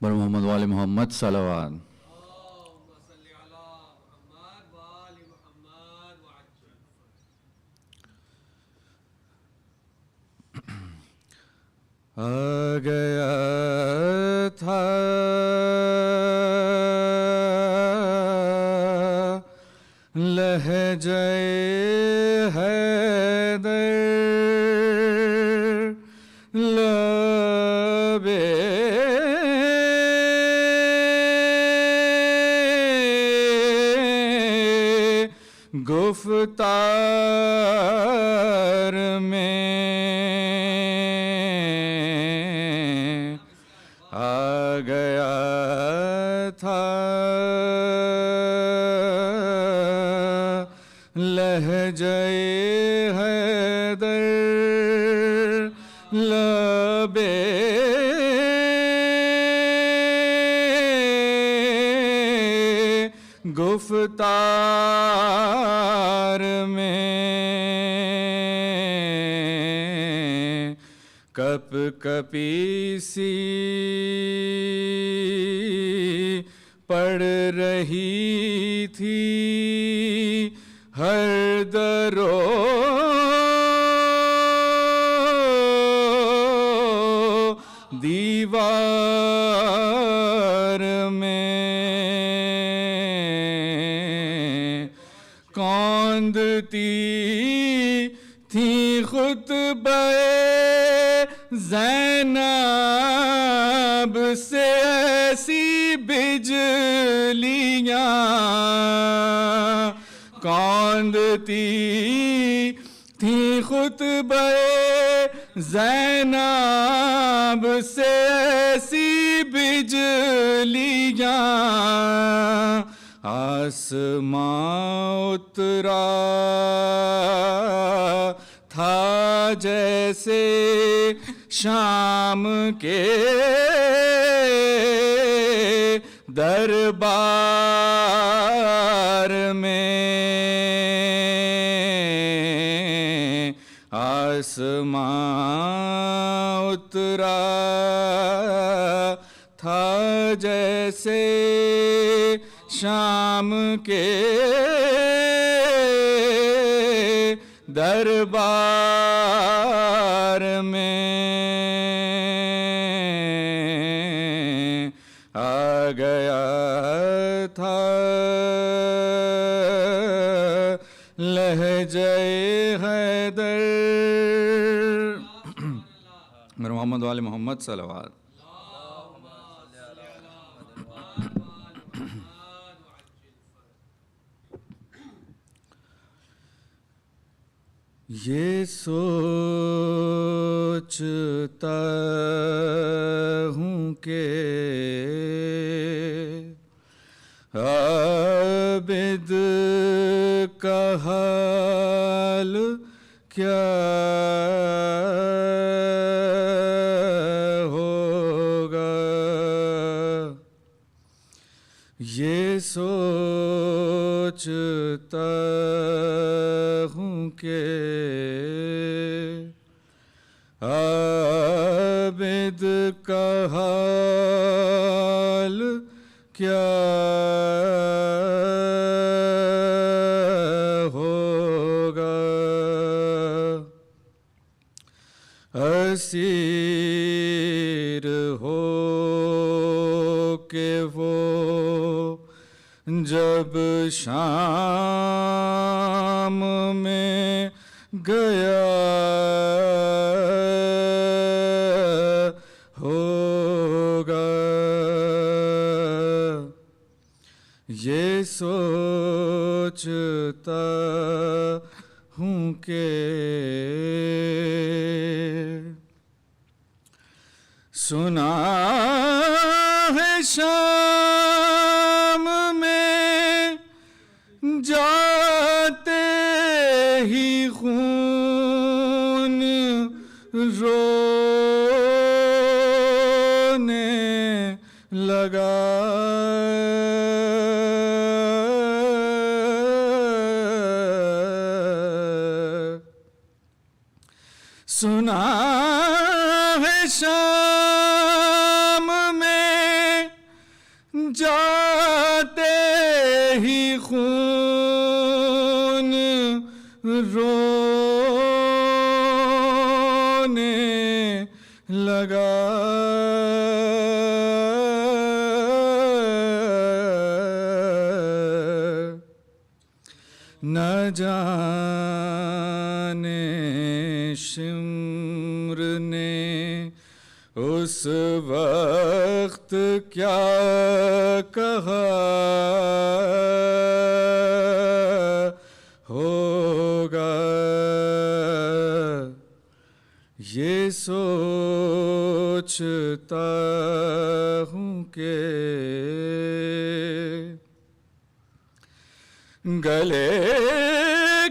बर मोहम्मद वाले मोहम्मद सलवात। आ गया था लहज़े हैदर लबे गुफ्तार में आ गया था लहज़े हैदर लबे गुफ्तार में कप कपी सी पड़ रही थी हर दरो दीवार में कौंदती थी खुतबे ज़ैनब से ऐसी बिजलियाँ कौंदती थी खुतबे ज़ैनब से ऐसी बिजलियाँ आसमां उतरा था जैसे शाम के दरबार में आसमां उतरा था जैसे शाम के दरबार में आ गया था लहज़े हैदर मेरे मोहम्मद वाले मोहम्मद सलवात। ये सोचता हूँ कि आबिद का हाल क्या होगा। ये सोचता हूँ कि आबिद का हाल क्या होगा। असीर हो के वो जब शाम में गया होगा। ये सोचता हूँ कि सुना है शाम में जाते ही खून रोने लगा। सुना है शाम में जाते ही खून रोने लगा। न जाने शिम्र ने उस वक्त क्या कहा होगा, ये सोचता हूँ कि गले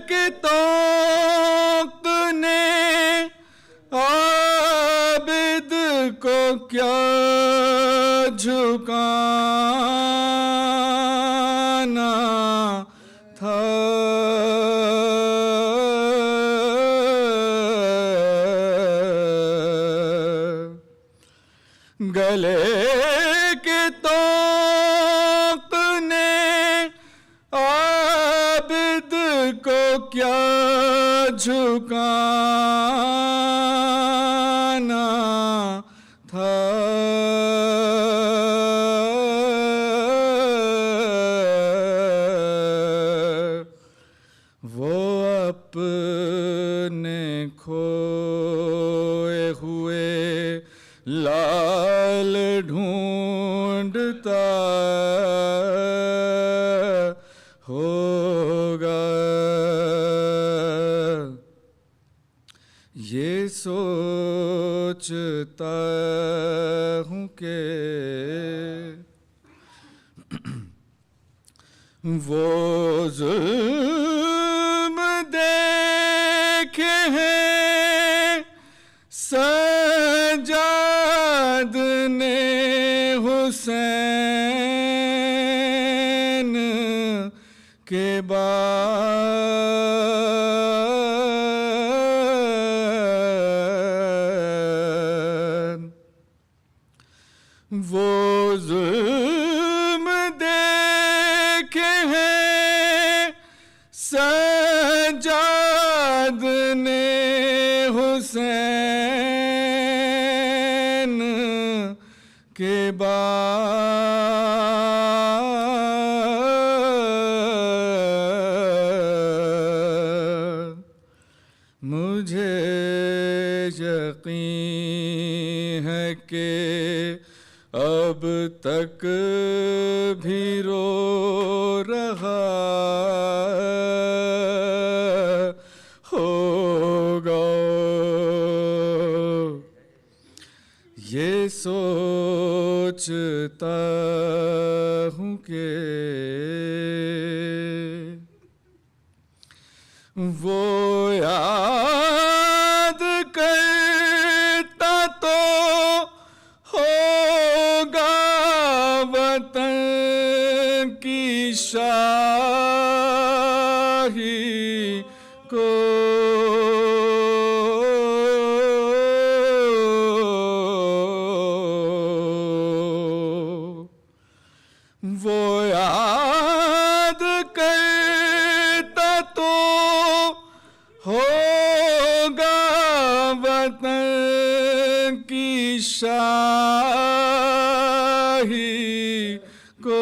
के तोक ने आबिद को क्या झुकाना था। गले के तोक ने आबिद को क्या झुकाना था। वो अपने खोए हुए लाल ढूंढता होगा, ये सोचता हूँ कि वो जुल्म देखे हैं सजाद ने हुसैन के बाद। वो जुल्म देखे हैं सजाद ने हुसैन के बाद। मुझे यकीन है कि अब तक भी रो रहा होगा, ये सोचता हूँ कि वो याद करता तो होगा वतन की शाही को। वो याद करता तो होगा वतन की शाही को।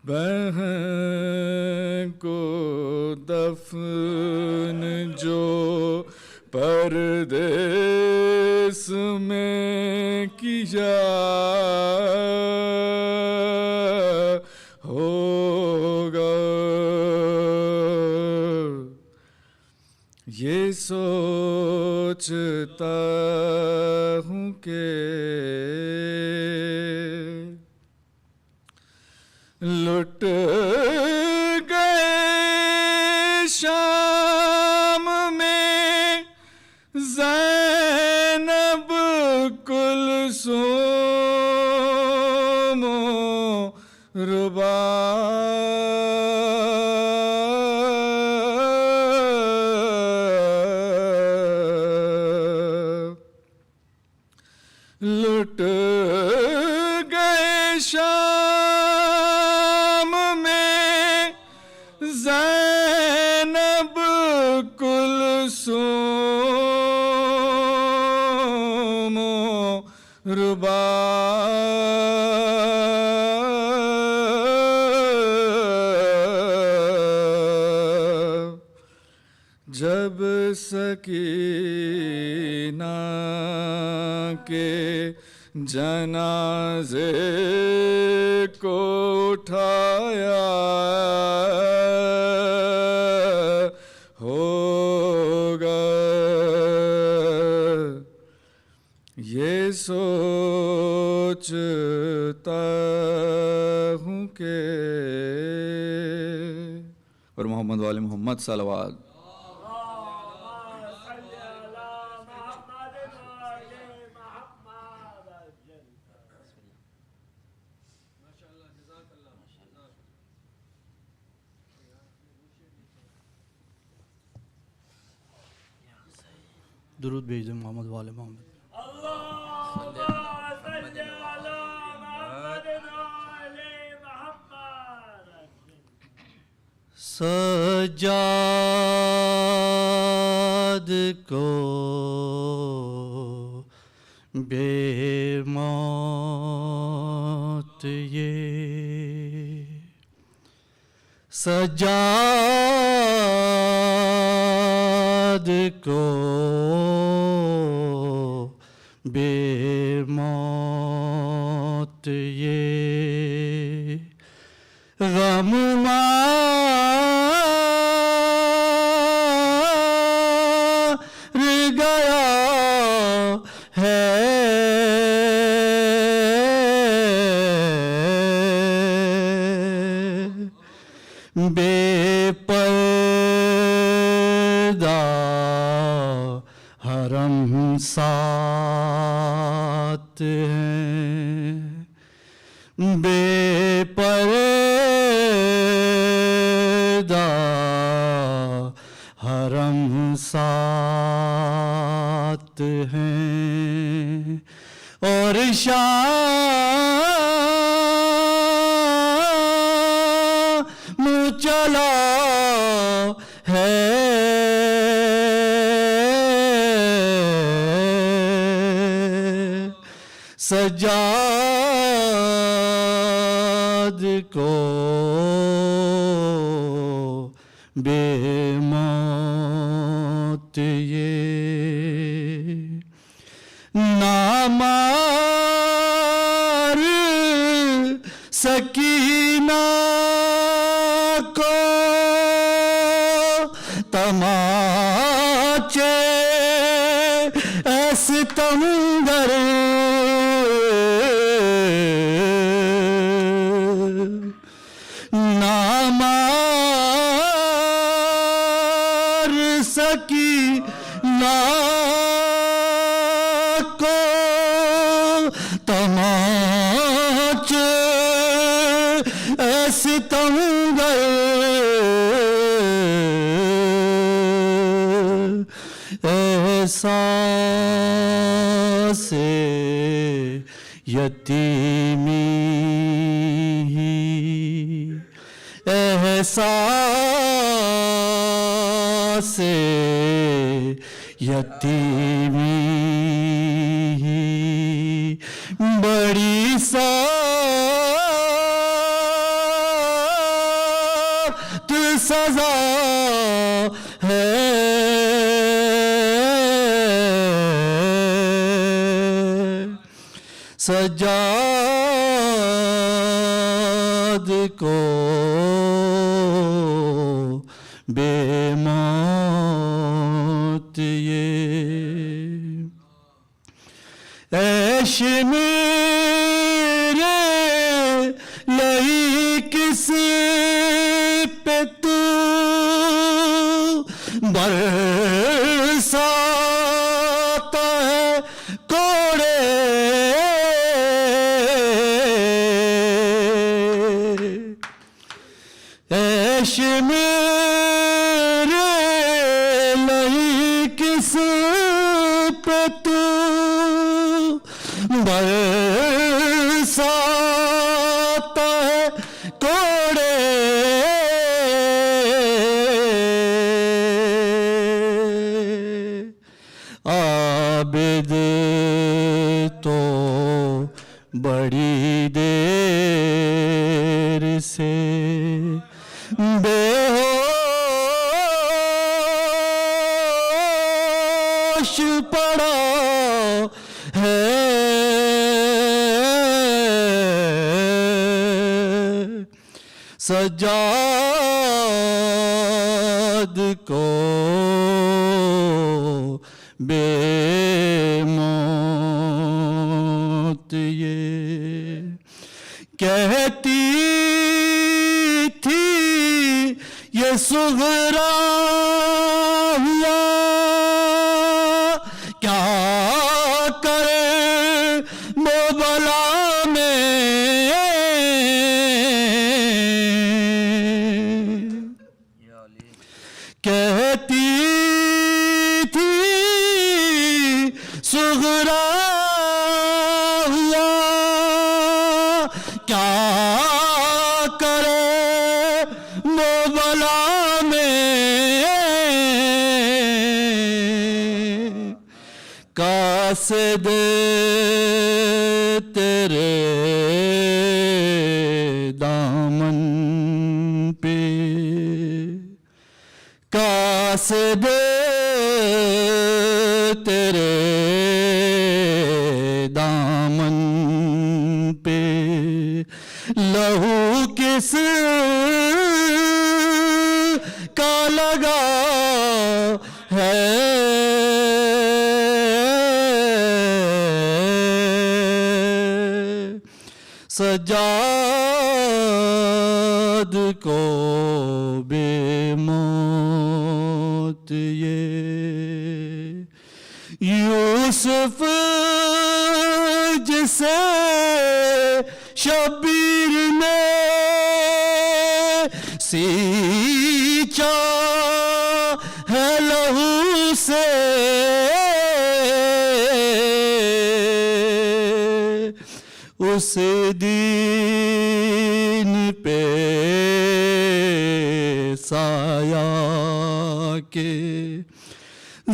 बहन को दफन जो परदेस में किया होगा, ये सोचता हूँ कि लुट गए शाम में ज़ैनब कुलसूम रुबा। लुट गए शाम में ज़ैनब कुलसूम रुबा जब सकीना के जनाजे को उठाया होगा ये सोचता हूँ के और मोहम्मद वाले मोहम्मद सलवात दुरूद भेज दे मोहम्मद वाले मोहम्मद। सजाद को बेमौत ये सजाद को बेमौत ये गम मार गया है बेपर्दा हरम साथ हैं बेपर्दा हरम साथ हैं और शाम चला है सजाद को बेमौत ये नामार सकीना को तमाचे ऐसे तंगर नामार सकीना को तमाचे ऐसे तंगर एहसास यतीमी एहसास यतीमी बड़ी सख्त सजा है सजाद को बेमौत ये ऐश मेरे लई किस पे तू बरसाता है कोड़े ऐश मेरे लई किस पे तू बरसाता है कोड़े आबिद तो बड़ी देर से बेहोश पड़ा है सजाद को बेमौत ये कहती थी ये सुगरा हुआ क्या करे वो बला में कहती थी सुगरा हुआ क्या करे वो बला में कासिद तेरे दामन पे कासिद तेरे दामन पे लहू किस का लगा है सजाद को बेमौत ये यूसुफ जिसे शबीर ने सींचा है लहू से उस दीन पे साया के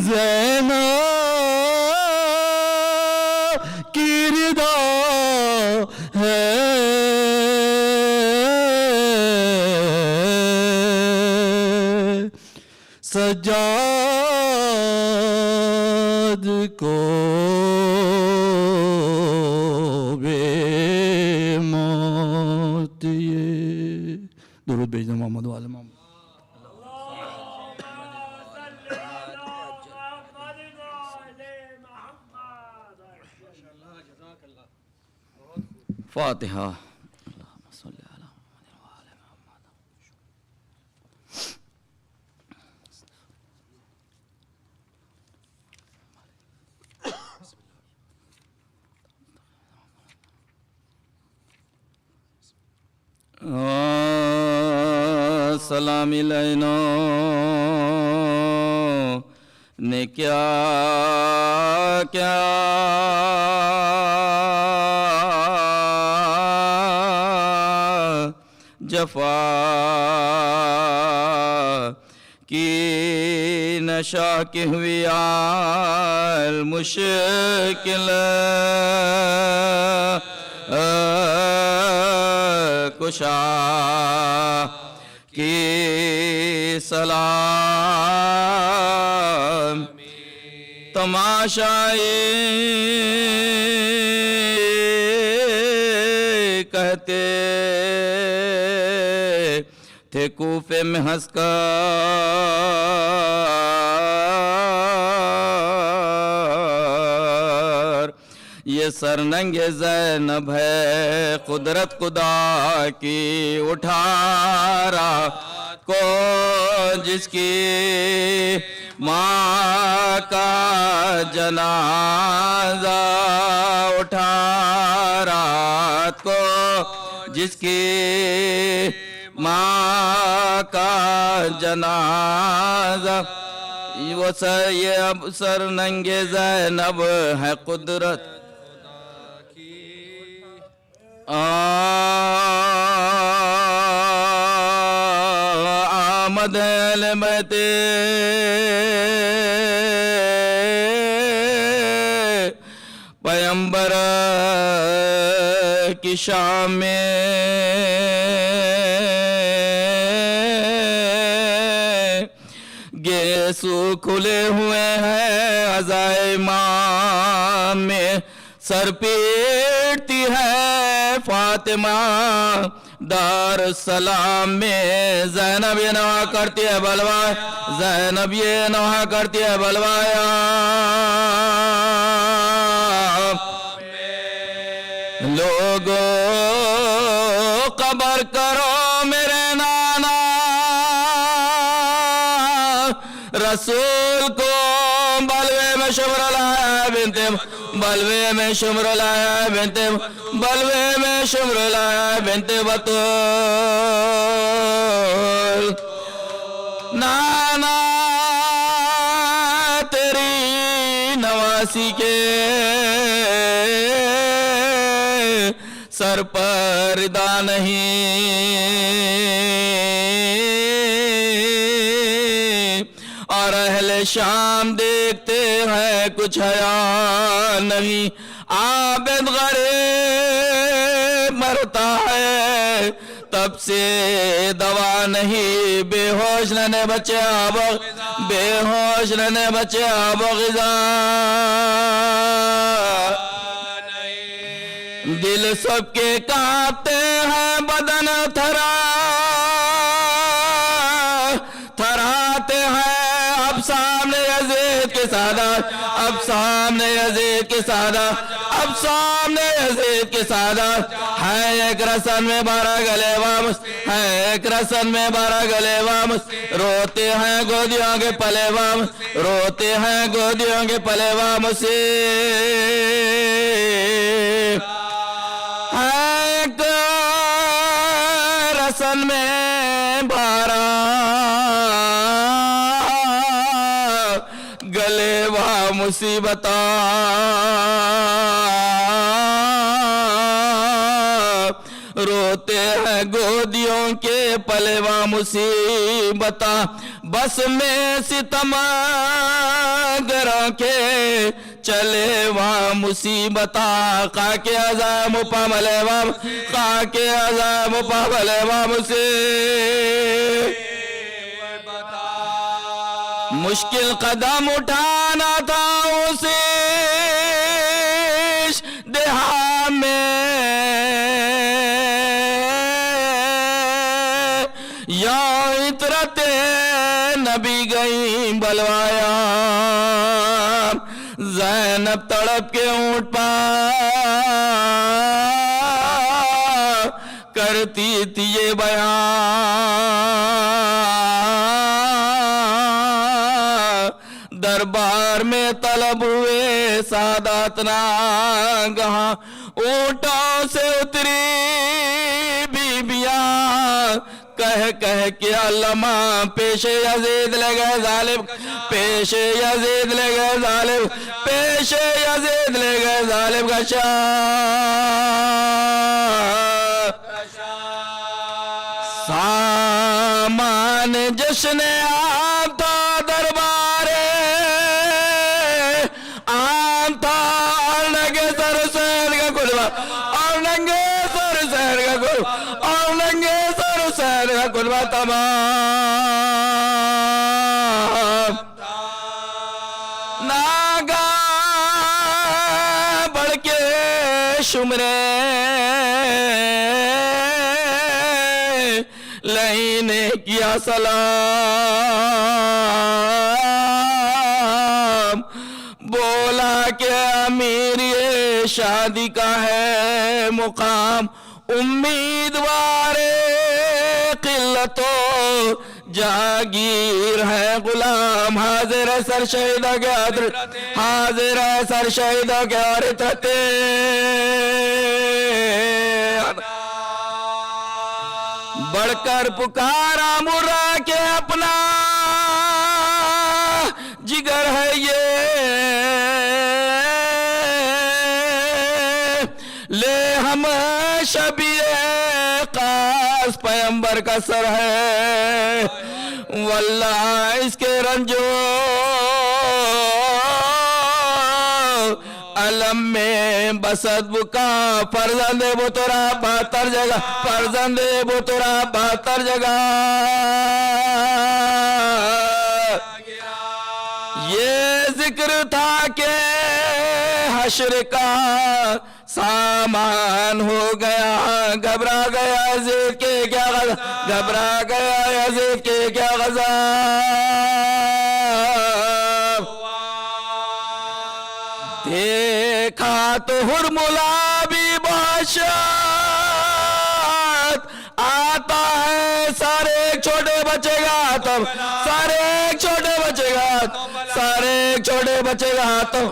ज़ैनब की रिदा है सजाद को बेमौत ये दुरूद भेजना मोहम्मद वाले मोहम्मद फातिहा। सलाम अलैना ने क्या क्या जफा की नशा की हुई आल मुश्किल कुशा की सलाम तमाशाए कहते थे कूफे में हंसकर ये सरनंगे ज़ैनब है कुदरत खुदा की उठा रहा को जिसकी माँ का जनाजा उठा रात को जिसकी माँ का जनाजा ये अब सर नंगे ज़ैनब है कुदरत आमद अलमते पैगंबर की शाम में गेसू खुले हुए हैं अज़ाए माँ में सर पीटती है फातिमा दार सलाम में ज़ैनब ये नवा करती है बलवाया ज़ैनब ये नवा करती है बलवाया लोगों कबर करो मेरे नाना रसूल को बलवे में शुम्र लाया बिनते बलवे में शुम्र लाया बिनते बलवे में शुम्र लाया बिनते बतूल नाना तेरी नवासी के सर पर रिदा नहीं और अहले शाम देखते हैं कुछ हया नहीं आबिद गरीब मरता है तब से दवा नहीं बेहोश ने बचे अब बेहोश ने बचे अब ग़िज़ा दिल सबके कांपते हैं बदन थरा थराते हैं अब सामने यज़ीद के सादात अब सामने यज़ीद के सादात अब सामने यज़ीद के सादात है एक रसन में 12 गले वामस है एक रसन में 12 गले वामस रोते हैं गोदियों के पले वामस रोते हैं गोदियों के पले वामस एक रसन में 12 गले वा मुसीबता रोते हैं गोदियों के पलेवा मुसीबता बस में सितम गरा के चले वहाँ मुसीबता काके अज़ाम पामले वाम काके अज़ाम पामले वाम से मुश्किल कदम उठाना था उसे देहा में या इतरते नबी गई बलवाया ज़ैनब तड़प के ऊँट पर करती थी ये बयान दरबार में तलब हुए सादात नागहा ऊँटों से उतरी बीबियाँ कह कह के अल्लामा पेशे यज़ीद ले गए जालिम पेशे यज़ीद ले गए जालिम पेशे यज़ीद ले गए जालिम का सामान जश्न आता दरबारे आता और नंगे सर सैर का कुलवा और नंगे सर सैर का कुलवा और नंगे सर सैर का कुलवा तमाम नागा बढ़ के शुमरे लहीने किया सलाम बोला कि अमीर ये शादी का है मुकाम उम्मीदवारे किल्लतो जागीर है गुलाम हाजिर है सर शहीदा के हाजिर है सर शहीदा के औरते बढ़कर पुकारा मुर्रा के अपना जिगर है ये ले हम शबीए खास पैगंबर का सर है, वल्लाह इसके रंजो अलम में बसत बुका फर्जंद वो तोरा 72 जगह, फर्जंद वो तोरा 72 जगह। ये जिक्र था के हश्र का सामान हो गया, घबरा गया यजीद के क्या गज़ा, घबरा गया यजीद के क्या गज़ा। देखा तो हुरमुला भी बादशाह आता है, सारे छोटे बचेगा तब, सारे छोटे बचेगा, सारे छोटे बचेगा तो।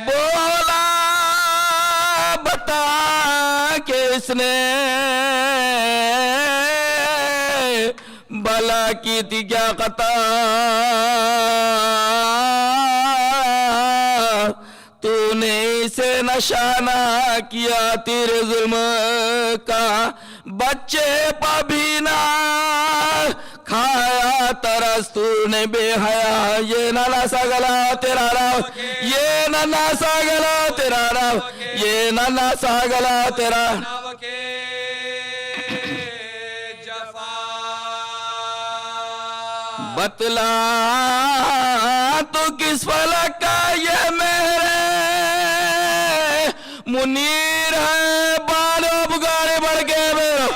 बोला बता के इसने भला की थी क्या कता, तूने इसे नशाना किया तेरे जुल्म का, बच्चे पबीना खाया तरस तूने बेहया। ये नाना सा गला तेरा राव, ये नाना सा गला तेरा राव, ये नाना सा गला तेरा। बतला तो किस फलक का ये मेरे मुनीर है, बानो पुकारे बढ़ के मेरा,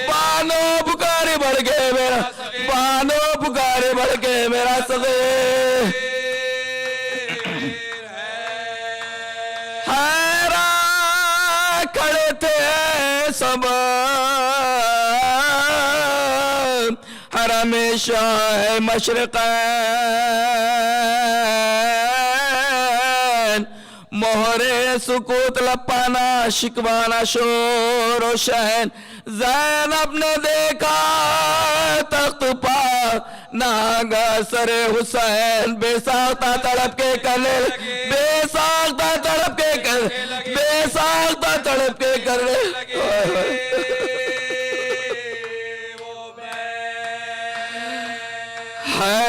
बानो पुकारे बढ़ के मेरा, बानो पुकारे बढ़ के मेरा सगे। हैरा खड़े थे सब हमेशा है मशरक़ैन, मोहरे सुकूत लपाना शिकवाना शोर और शहन। ज़ैनब ने देखा तख्त पा नागा सरे हुसैन, बेसाख्ता तड़प के करने, बेसाख्ता तड़प के कर, बेसाख्ता तड़प के करने। है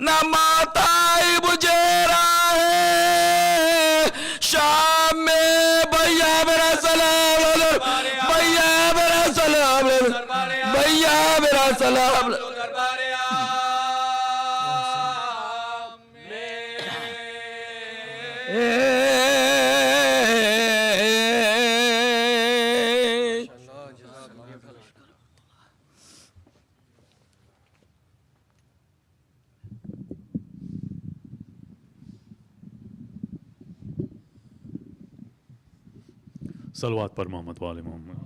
न माताई बुझेरा है शाम में, भैया मेरा सलाम, भैया मेरा सलाम, भैया मेरा सलाम। सलवात पर मोहम्मद वाले Mohammad.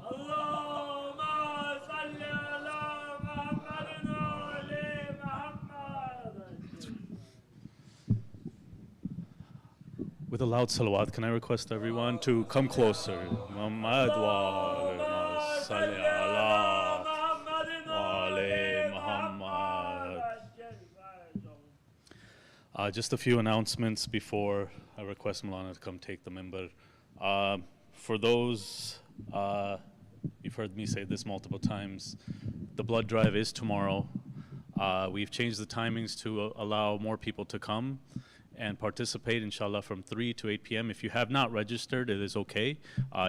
With a loud salawat, can I request everyone to come closer? Muhammad wa salli ala Muhammad. Just a few announcements before I request Moulana to come take the minbar. For those, you've heard me say this multiple times, the blood drive is tomorrow. We've changed the timings to allow more people to come and participate, inshallah, from 3 to 8 p.m. If you have not registered, it is okay.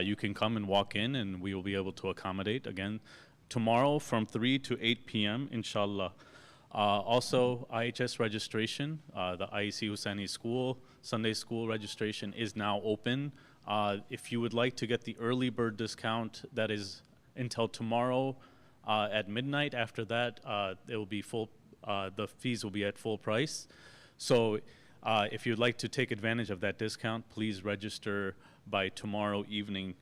You can come and walk in and we will be able to accommodate. Again, tomorrow from 3 to 8 p.m., inshallah. Also, IHS registration, the IEC HUSAINI school, Sunday school registration is now open. If you would like to get the early bird discount, that is until tomorrow at midnight. After that, it will be full. The fees will be at full price. So, if you'd like to take advantage of that discount, please register by tomorrow evening.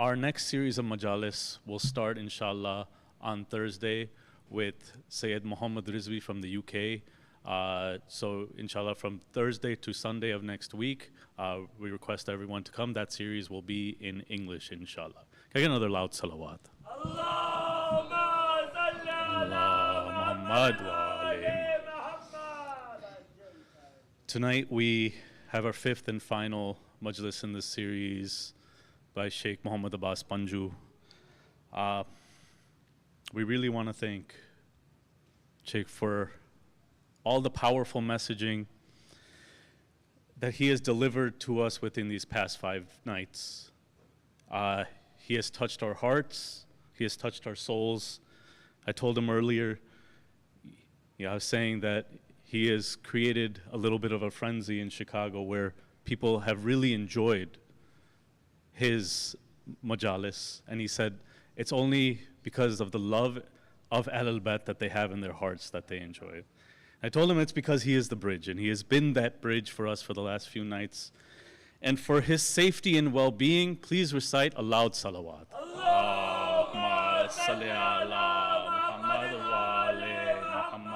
Our next series of Majlis will start, inshallah, on Thursday with Sayyid Mohamed Rizvi from the UK. So, inshallah, from Thursday to Sunday of next week, we request everyone to come. That series will be in English, inshallah. Can I get another loud salawat? Allah Muhammad wa alayhi. Tonight we have our fifth and final Majlis in this series by Sheikh Mohammed Abbas Panju. We really want to thank Sheikh for all the powerful messaging that he has delivered to us within these past 5 nights. He has touched our hearts, he has touched our souls. I told him earlier, I was saying that he has created a little bit of a frenzy in Chicago where people have really enjoyed his majalis. And he said, it's only because of the love of Ahlul Bayt that they have in their hearts that they enjoy it. I told him it's because he is the bridge, and he has been that bridge for us for the last few nights. And for his safety and well-being, please recite a loud salawat. Allahumma salli ala Muhammad wa ali Muhammad.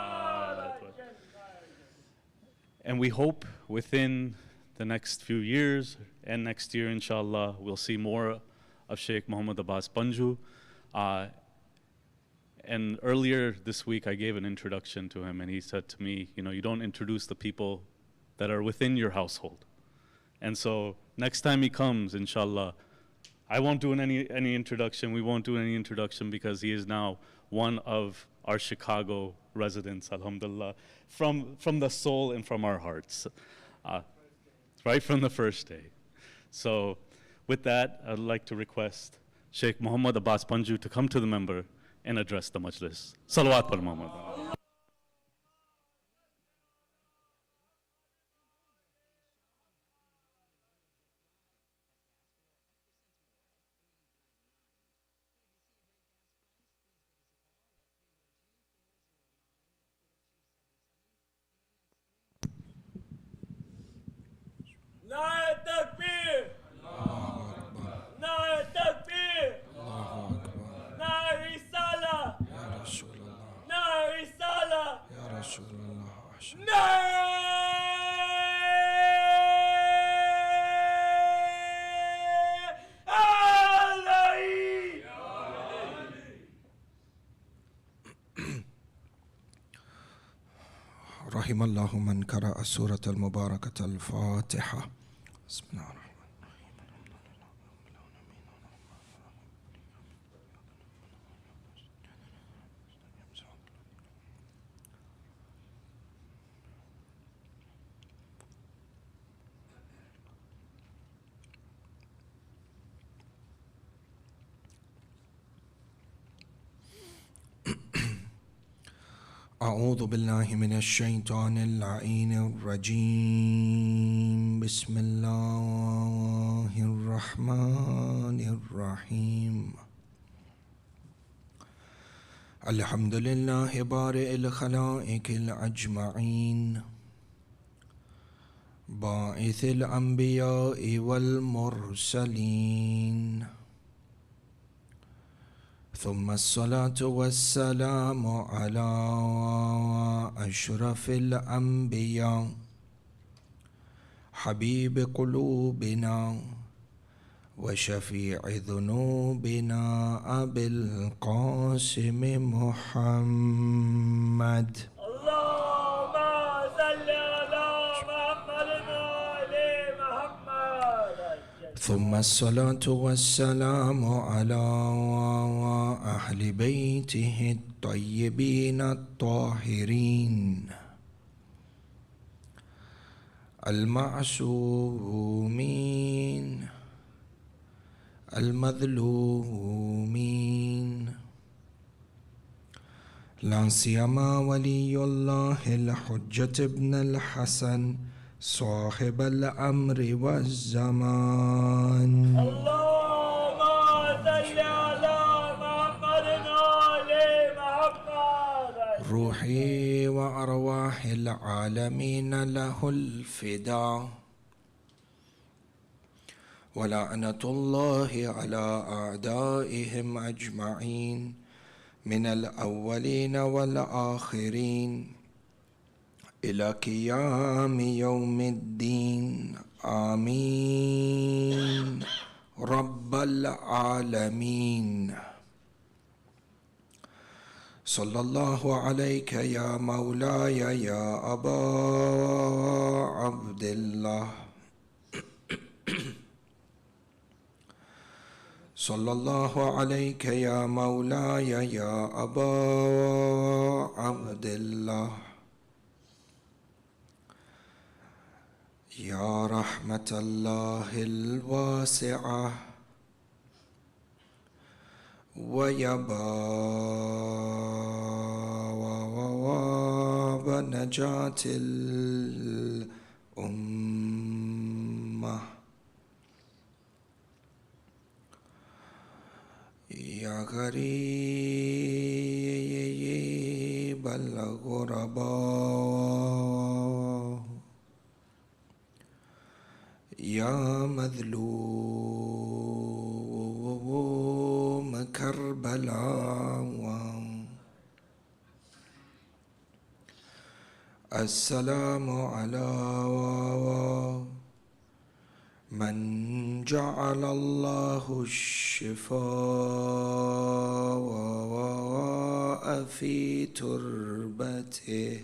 And we hope within the next few years and next year, inshallah, we'll see more of Sheikh Mohammed Abbas Panju. And earlier this week, I gave an introduction to him, and he said to me, you don't introduce the people that are within your household. And so next time he comes, inshallah, I won't do any introduction. We won't do any introduction because he is now one of our Chicago residents, alhamdulillah, from the soul and from our hearts, right from the first day. So with that, I'd like to request Sheikh Mohammed Abbas Panju to come to the member and address the Majlis. Salawat par Muhammad. Nae takbir! Nae takbir! Nae risala! Nae risala! Nae Ali! رحم الله من قرأ سورة المباركة الفاتحة. بسم الله الرحمن أعوذ بالله من الشيطان اللعين الرجيم. بسم الله الرحمن الرحيم. الحمد لله بارئ الخلائق الأجمعين، باعث الأنبياء والمرسلين، ثم الصلاة والسلام على أشرف الأنبياء، حبيب قلوبنا وشفيع ذنوبنا أبي القاسم محمد. اللهم صل على محمد وآل محمد. ثم الصلاة والسلام على أهل بيته الطيبين الطاهرين المعصومين المظلومين، لا سيما ولي الله الحجة ابن الحسن صاحب الأمر والزمان. اللهم صل على محمد وآل محمد. روحي وأرواح العالمين له الفداء، ولعنة الله على أعدائهم أجمعين من الأولين والآخرين إلى قيام يوم الدين. آمين رب العالمين. صلى الله عليك يا مولاي يا أبا عبد الله صلى الله عليك يا مولاي يا أبا عبد الله يا رحمة الله الواسعة ويا باب نجاة الأمة يا غريب الغرباء يا مظلوم كربلاء السلام على من جعل الله الشفاء في تربته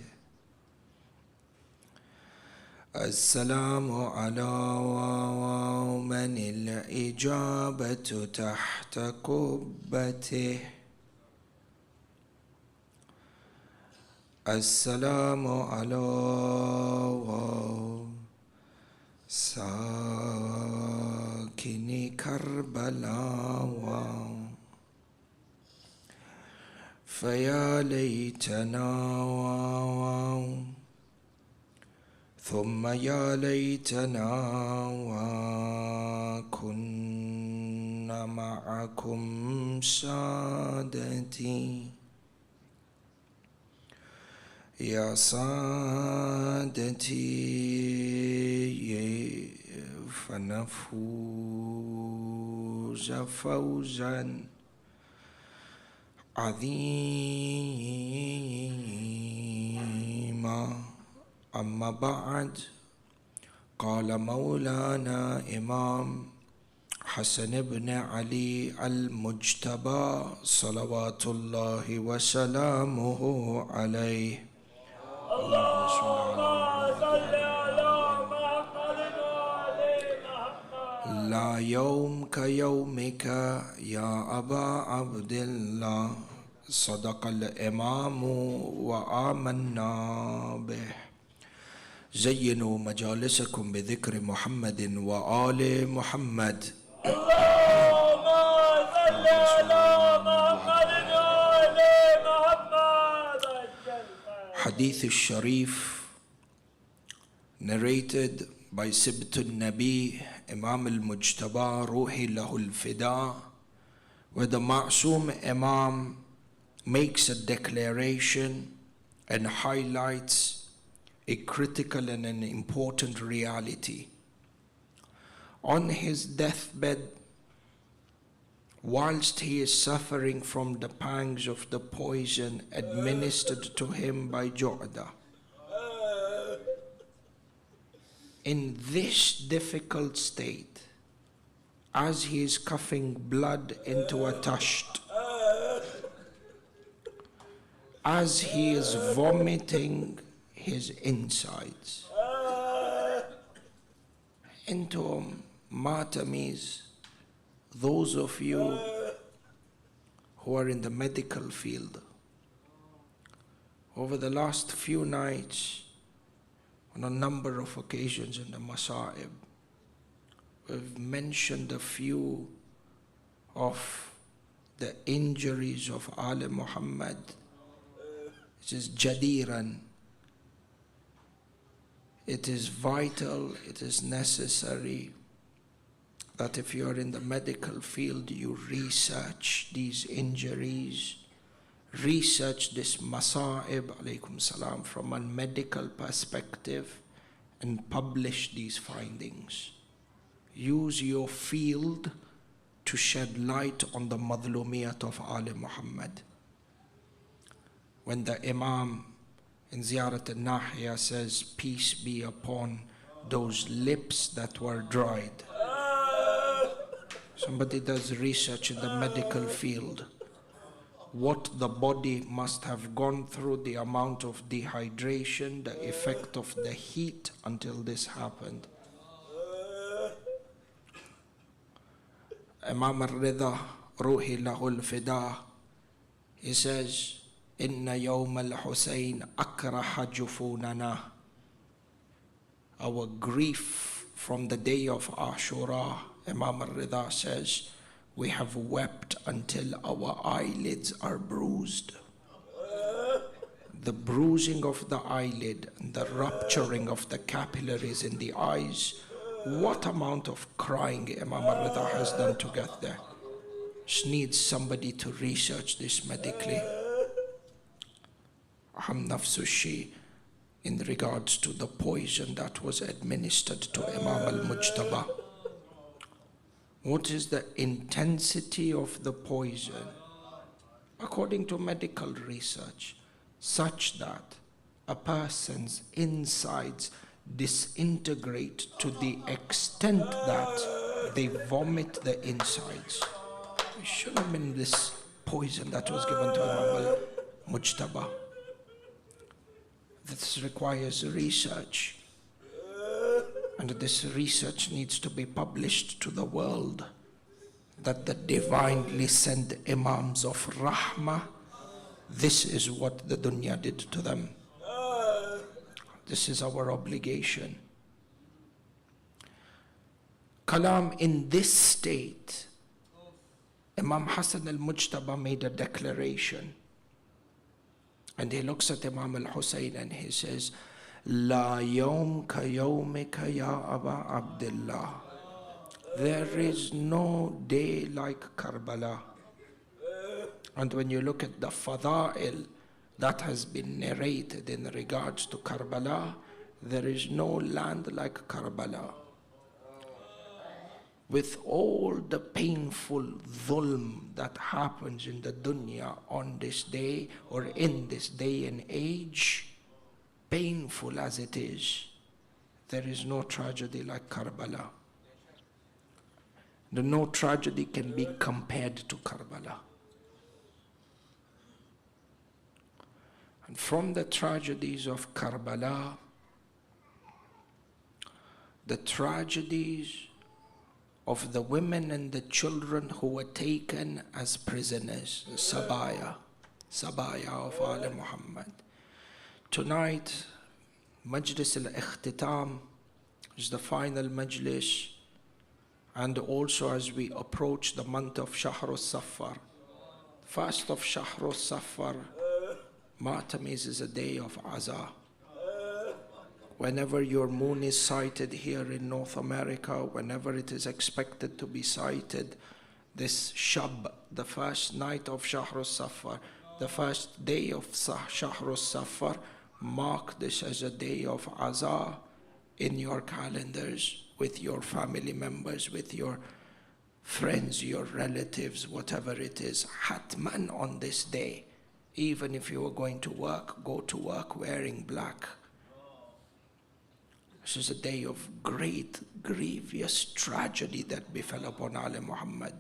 السلام على من الإجابة تحت قبته السلام على ساكن كربلاء فيا ليتنا ثم يا ليتنا وكنا معكم سادتي يا سادتي فنفوز فوزا عظيما أما بعد قال مولانا إمام حسن بن علي المجتبى صلوات الله وسلامه عليه اللهم صل على محمد وآل محمد لا يوم كيومك يا أبا عبد الله صدق الإمام وآمنا به زينوا مجالسكم بذكر محمد وآل محمد اللهم صل على محمد وآل محمد Hadith al-Sharif narrated by Sibt al-Nabi Imam al-Mujtaba Ruhi lahu al-Fida, where the Ma'soom Imam makes a declaration and highlights a critical and an important reality. On his deathbed, whilst he is suffering from the pangs of the poison administered to him by Ju'da, in this difficult state, as he is coughing blood into a tasht, as he is vomiting his insides into Matamis, those of you who are in the medical field, over the last few nights, on a number of occasions in the Masa'ib, we've mentioned a few of the injuries of Ali Muhammad. It is jadiran. It is vital, it is necessary that if you are in the medical field, you research these injuries, research this masa'ib, alaykum salam, from a medical perspective, and publish these findings. Use your field to shed light on the madhlumiyat of Ali Muhammad. When the Imam in Ziyarat al-Nahya says, peace be upon those lips that were dried. Somebody does research in the medical field. what the body must have gone through, the amount of dehydration, the effect of the heat until this happened. Imam al-Rida, Ruhi lahul fida, he says, Inna yawm al-Husayn akraha jufunana. Our grief from the day of Ashura, Imam al-Rida says, we have wept until our eyelids are bruised. The bruising of the eyelid and the rupturing of the capillaries in the eyes, what amount of crying Imam al-Rida has done to get there. Just needs somebody to research this medically. Aham nafsushi, in regards to the poison that was administered to Imam al-Mujtaba. What is the intensity of the poison? According to medical research, such that a person's insides disintegrate to the extent that they vomit the insides. It should have been this poison that was given to Imam al-Mujtaba. This requires research. And this research needs to be published to the world, that the divinely sent Imams of Rahmah, this is what the dunya did to them. This is our obligation. Kalam in this state, Imam Hassan al-Mujtaba made a declaration. And he looks at Imam al-Husayn and he says, La yawm ka yawmika ya Aba Abdullah. There is no day like Karbala. And when you look at the fada'il that has been narrated in regards to Karbala, there is no land like Karbala. With all the painful dhulm that happens in the dunya on this day or in this day and age, painful as it is, there is no tragedy like Karbala. No tragedy can be compared to Karbala. And from the tragedies of Karbala, the tragedies of the women and the children who were taken as prisoners, Sabaya of Ali Muhammad. Tonight, Majlis al-Ikhtitam is the final Majlis, and also as we approach the month of Shahr al-Safar, first of Shahr al-Safar, Matamis is a day of Azah. Whenever your moon is sighted here in North America, whenever it is expected to be sighted, this Shab, the first night of Shahr al-Safar, the first day of Shahr al-Safar, mark this as a day of Azah in your calendars, with your family members, with your friends, your relatives, whatever it is. Hatman on this day, even if you are going to work, go to work wearing black. This is a day of great, grievous tragedy that befell upon Ali Muhammad.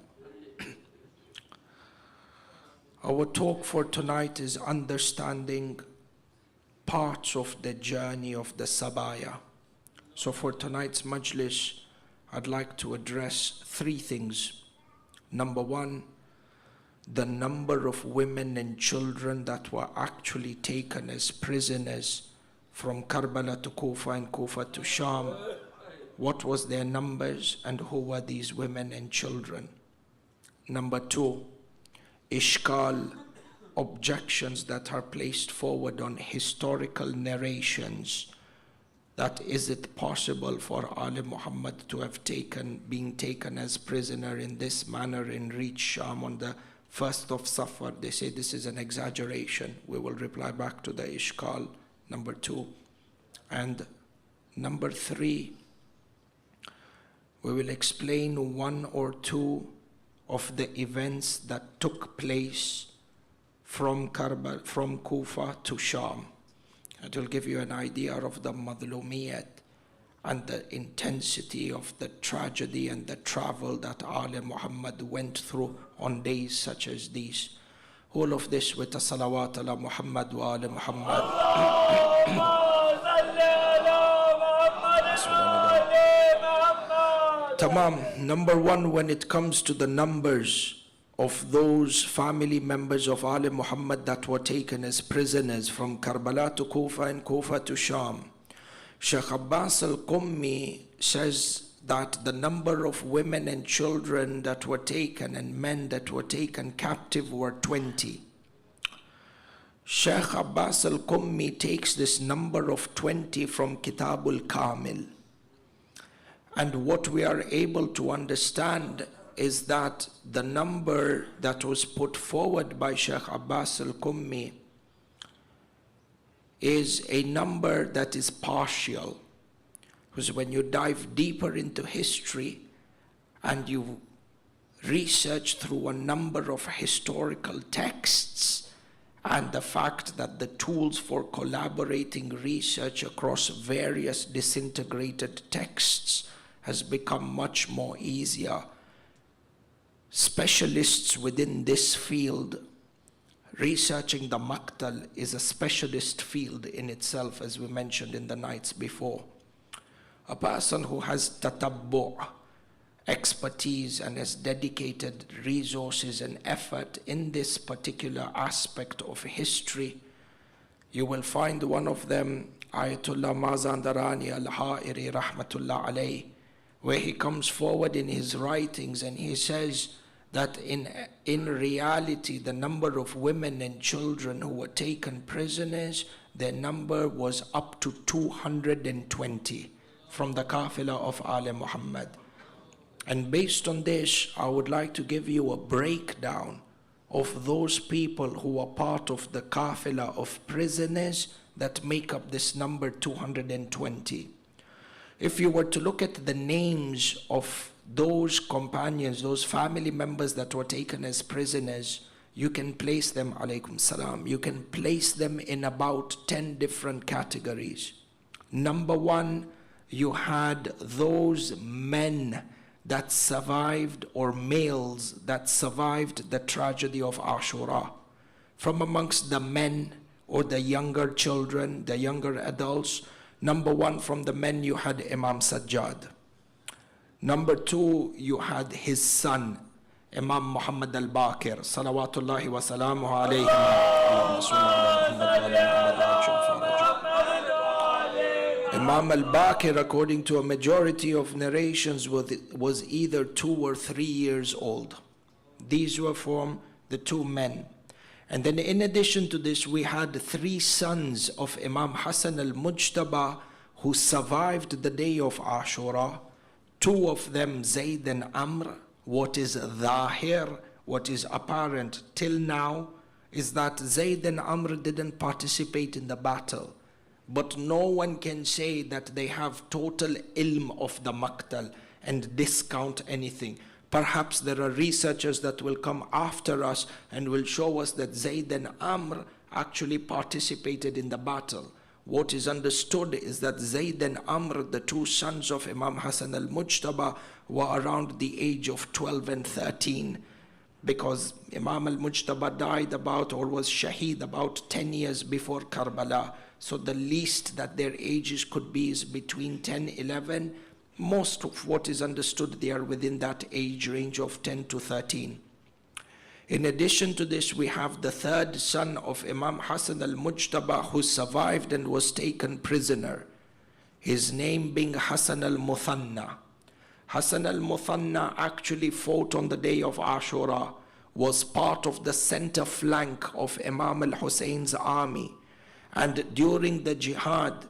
Our talk for tonight is understanding parts of the journey of the Sabaya. So for tonight's Majlis, I'd like to address three things. Number one, the number of women and children that were actually taken as prisoners from Karbala to Kufa and Kufa to Sham. What was their numbers and who were these women and children? Number two, Ishkal, objections that are placed forward on historical narrations. That is it possible for Ali Muhammad to have been taken as prisoner in this manner and reach Sham on the 1st of Safar? They say this is an exaggeration. We will reply back to the Ishkal, number two. And number three, we will explain one or two of the events that took place from Kufa to Sham. It will give you an idea of the madlumiyat and the intensity of the tragedy and the travel that Ali Muhammad went through on days such as these. All of this with a salawat ala Muhammad wa ala Muhammad. Tamam. Number one, when it comes to the numbers of those family members of Ali Muhammad that were taken as prisoners from Karbala to Kufa and Kufa to Sham, Sheikh Abbas al-Qummi says that the number of women and children that were taken and men that were taken captive were 20. Sheikh Abbas al-Qummi takes this number of 20 from Kitabul Kamil. And what we are able to understand is that the number that was put forward by Sheikh Abbas al-Qummi is a number that is partial. Because when you dive deeper into history and you research through a number of historical texts and the fact that the tools for collaborating research across various disintegrated texts has become much more easier, specialists within this field, researching the Maqtal is a specialist field in itself, as we mentioned in the nights before. A person who has tatabbu', expertise, and has dedicated resources and effort in this particular aspect of history, you will find one of them, Ayatollah Mazandarani al-Ha'iri rahmatullah alayh, where he comes forward in his writings and he says that in reality the number of women and children who were taken prisoners, their number was up to 220 from the Qafila of Ali Muhammad. And based on this, I would like to give you a breakdown of those people who are part of the Qafila of prisoners that make up this number 220. If you were to look at the names of those companions, those family members that were taken as prisoners, you can place them, alaykum salam, you can place them in about 10 different categories. Number one, you had those men that survived, or males that survived the tragedy of Ashura. From amongst the men or the younger children, the younger adults, number one, from the men you had Imam Sajjad. Number two, you had his son, Imam Muhammad al-Baqir, salawatullahi wa salamuhu alayhi. Imam al-Baqir, according to a majority of narrations, was either 2 or 3 years old. These were from the two men. And then in addition to this, we had 3 sons of Imam Hassan al-Mujtaba who survived the day of Ashura. 2 of them, Zayd and Amr. What is dhahir, what is apparent till now, is that Zayd and Amr didn't participate in the battle. But no one can say that they have total ilm of the Maqtal and discount anything. Perhaps there are researchers that will come after us and will show us that Zayd and Amr actually participated in the battle. What is understood is that Zayd and Amr, the 2 sons of Imam Hassan al-Mujtaba, were around the age of 12 and 13, because Imam al-Mujtaba died about, or was shaheed about 10 years before Karbala. So the least that their ages could be is between 10, 11. Most of what is understood, they are within that age range of 10 to 13. In addition to this, we have the 3rd son of Imam Hassan al-Mujtaba who survived and was taken prisoner. His name being Hassan al-Muthanna. Hassan al-Muthanna actually fought on the day of Ashura, was part of the center flank of Imam al-Husain's army. And during the jihad,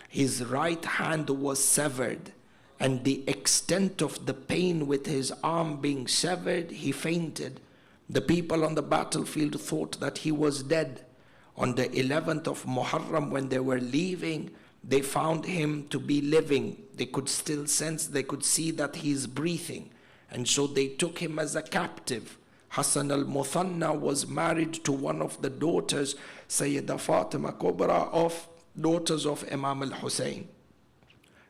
his right hand was severed. And the extent of the pain with his arm being severed, he fainted. The people on the battlefield thought that he was dead. On the 11th of Muharram, when they were leaving, they found him to be living. They could still sense, they could see that he is breathing. And so they took him as a captive. Hassan al-Muthanna was married to one of the daughters, Sayyidah Fatima Kubra, of daughters of Imam al-Husain.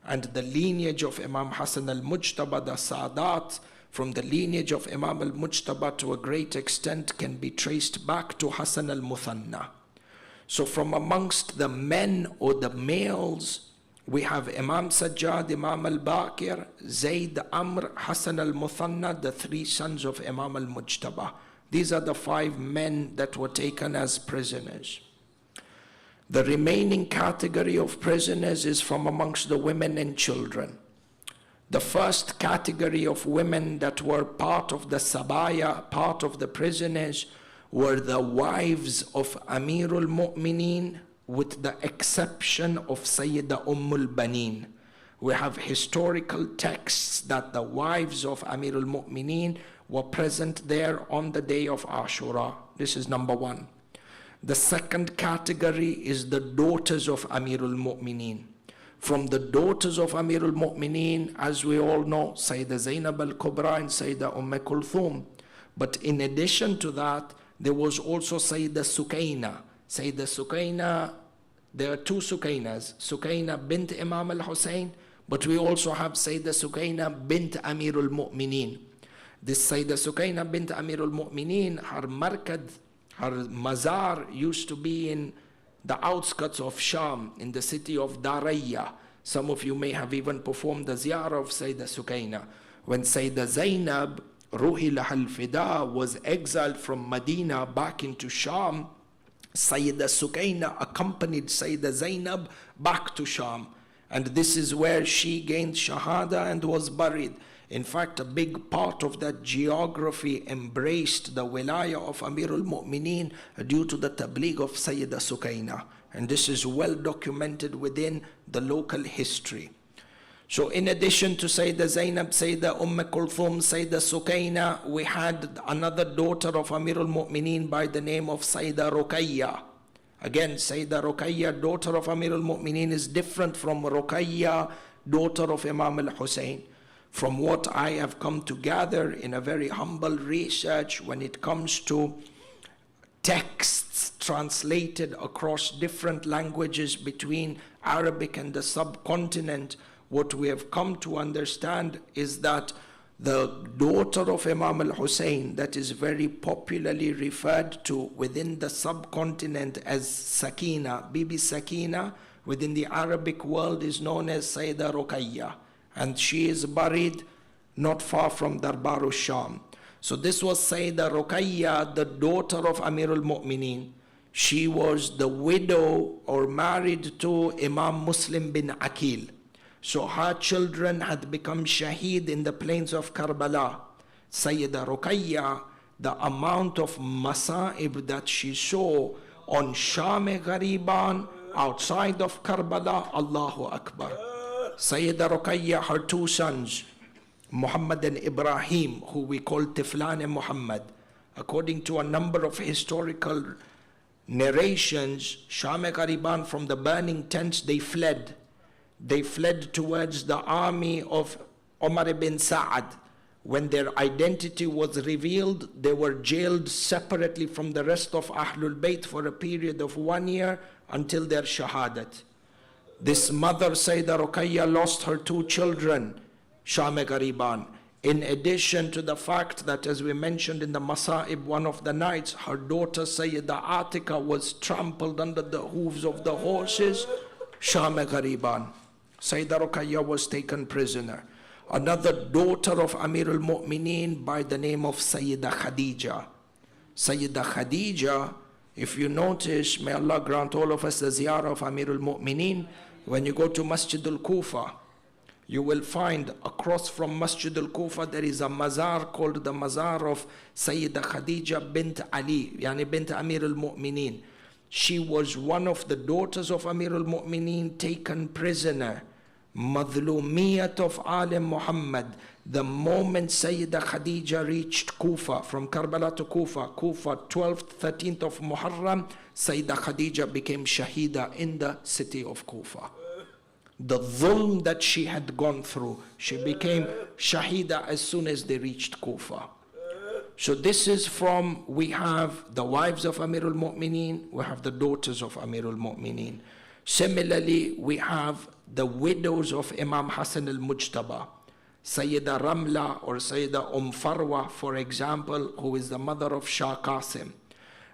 And the lineage of Imam Hassan al-Mujtaba, the Sadat, from the lineage of Imam al-Mujtaba to a great extent can be traced back to Hasan al-Muthanna. So from amongst the men or the males, we have Imam Sajjad, Imam al-Baqir, Zayd, Amr, Hasan al-Muthanna, the three sons of Imam al-Mujtaba. These are the 5 men that were taken as prisoners. The remaining category of prisoners is from amongst the women and children. The first category of women that were part of the Sabaya, part of the prisoners, were the wives of Amirul Mu'mineen, with the exception of Sayyida Ummul Baneen. We have historical texts that the wives of Amirul Mu'mineen were present there on the day of Ashura. This is number 1. The second category is the daughters of Amirul Mu'mineen. From the daughters of Amirul Mu'mineen, as we all know, Sayyida Zainab al-Kubra and Sayyida Kulthum. But in addition to that, there was also Sayyida Sukaina. Sayyida Sukaina, there are 2 Sukainas, Sukaina bint Imam al-Husayn, but we also have Sayyida Sukaina bint Amirul Mu'mineen. This Sayyida Sukaina bint Amirul Mu'mineen, her markad, her mazar used to be in the outskirts of Sham, in the city of Daraya. Some of you may have even performed the ziyarah of Sayyida Sukaina. When Sayyida Zainab, Ruhi Lahal Fida, was exiled from Medina back into Sham, Sayyida Sukaina accompanied Sayyida Zainab back to Sham. And this is where she gained Shahada and was buried. In fact, a big part of that geography embraced the wilaya of Amirul Mu'mineen due to the tabligh of Sayyida Sukaina. And this is well documented within the local history. So in addition to Sayyida Zainab, Sayyida Kulthum, Sayyida Sukaina, we had another daughter of Amirul Mu'mineen by the name of Sayyida Ruqayya. Again, Sayyida Ruqayya, daughter of Amirul Mu'mineen, is different from Ruqayya, daughter of Imam al-Husayn. From what I have come to gather in a very humble research when it comes to texts translated across different languages between Arabic and the subcontinent, what we have come to understand is that the daughter of Imam al-Husayn that is very popularly referred to within the subcontinent as Sakina, Bibi Sakina, within the Arabic world is known as Sayyida Ruqayya. And she is buried not far from Darbar al-Sham. So this was Sayyida Ruqayya, the daughter of Amirul Mu'mineen. She was the widow or married to Imam Muslim bin Aqil. So her children had become shaheed in the plains of Karbala. Sayyida Ruqayya, the amount of masa'ib that she saw on Sham-e-Ghariban outside of Karbala, Allahu Akbar. Sayyida Ruqayya, her 2 sons, Muhammad and Ibrahim, who we call Tiflan Muhammad. According to a number of historical narrations, Sham-e-Ghariban, from the burning tents, they fled. They fled towards the army of Umar ibn Sa'ad. When their identity was revealed, they were jailed separately from the rest of Ahlul Bayt for a period of 1 year until their shahadat. This mother, Sayyida Ruqayya, lost her 2 children, Sham-e-Ghariban. In addition to the fact that, as we mentioned in the Masa'ib, one of the nights, her daughter Sayyida Atika was trampled under the hooves of the horses, Sham-e-Ghariban. Sayyida Ruqayya was taken prisoner. Another daughter of Amirul Mu'mineen by the name of Sayyida Khadija. Sayyida Khadija, if you notice, may Allah grant all of us the ziyarah of Amirul Mu'mineen, when you go to Masjid al-Kufa, you will find across from Masjid al-Kufa there is a mazar called the mazar of Sayyida Khadija bint Ali, yani bint Amirul Mu'mineen. She was one of the daughters of Amirul Mu'mineen taken prisoner. Madhlumiyat of Alim Muhammad. The moment Sayyida Khadija reached Kufa, from Karbala to Kufa, 12th, 13th of Muharram, Sayyida Khadija became Shahida in the city of Kufa. The dhulm that she had gone through, she became Shahida as soon as they reached Kufa. So this is from, we have the wives of Amirul Mu'mineen, we have the daughters of Amirul Mu'mineen. Similarly, we have the widows of Imam Hasan al-Mujtaba. Sayyida Ramla or Sayyida Farwa, for example, who is the mother of Shah Qasim.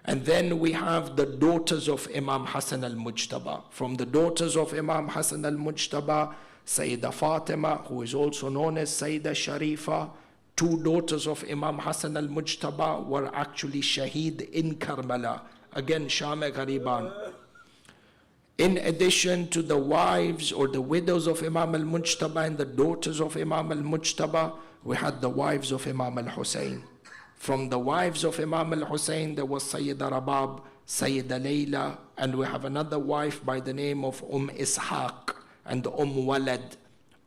And then we have the daughters of Imam Hassan al-Mujtaba. From the daughters of Imam Hassan al-Mujtaba, Sayyida Fatima, who is also known as Sayyida Sharifa. Two daughters of Imam Hassan al-Mujtaba were actually shaheed in Karbala. Again, Sham-e Ghariban. In addition to the wives or the widows of Imam al-Mujtaba and the daughters of Imam al-Mujtaba, we had the wives of Imam al-Husayn. From the wives of Imam al-Husayn, there was Sayyida Rabab, Sayyida Layla, and we have another wife by the name of Ishaq and Walad.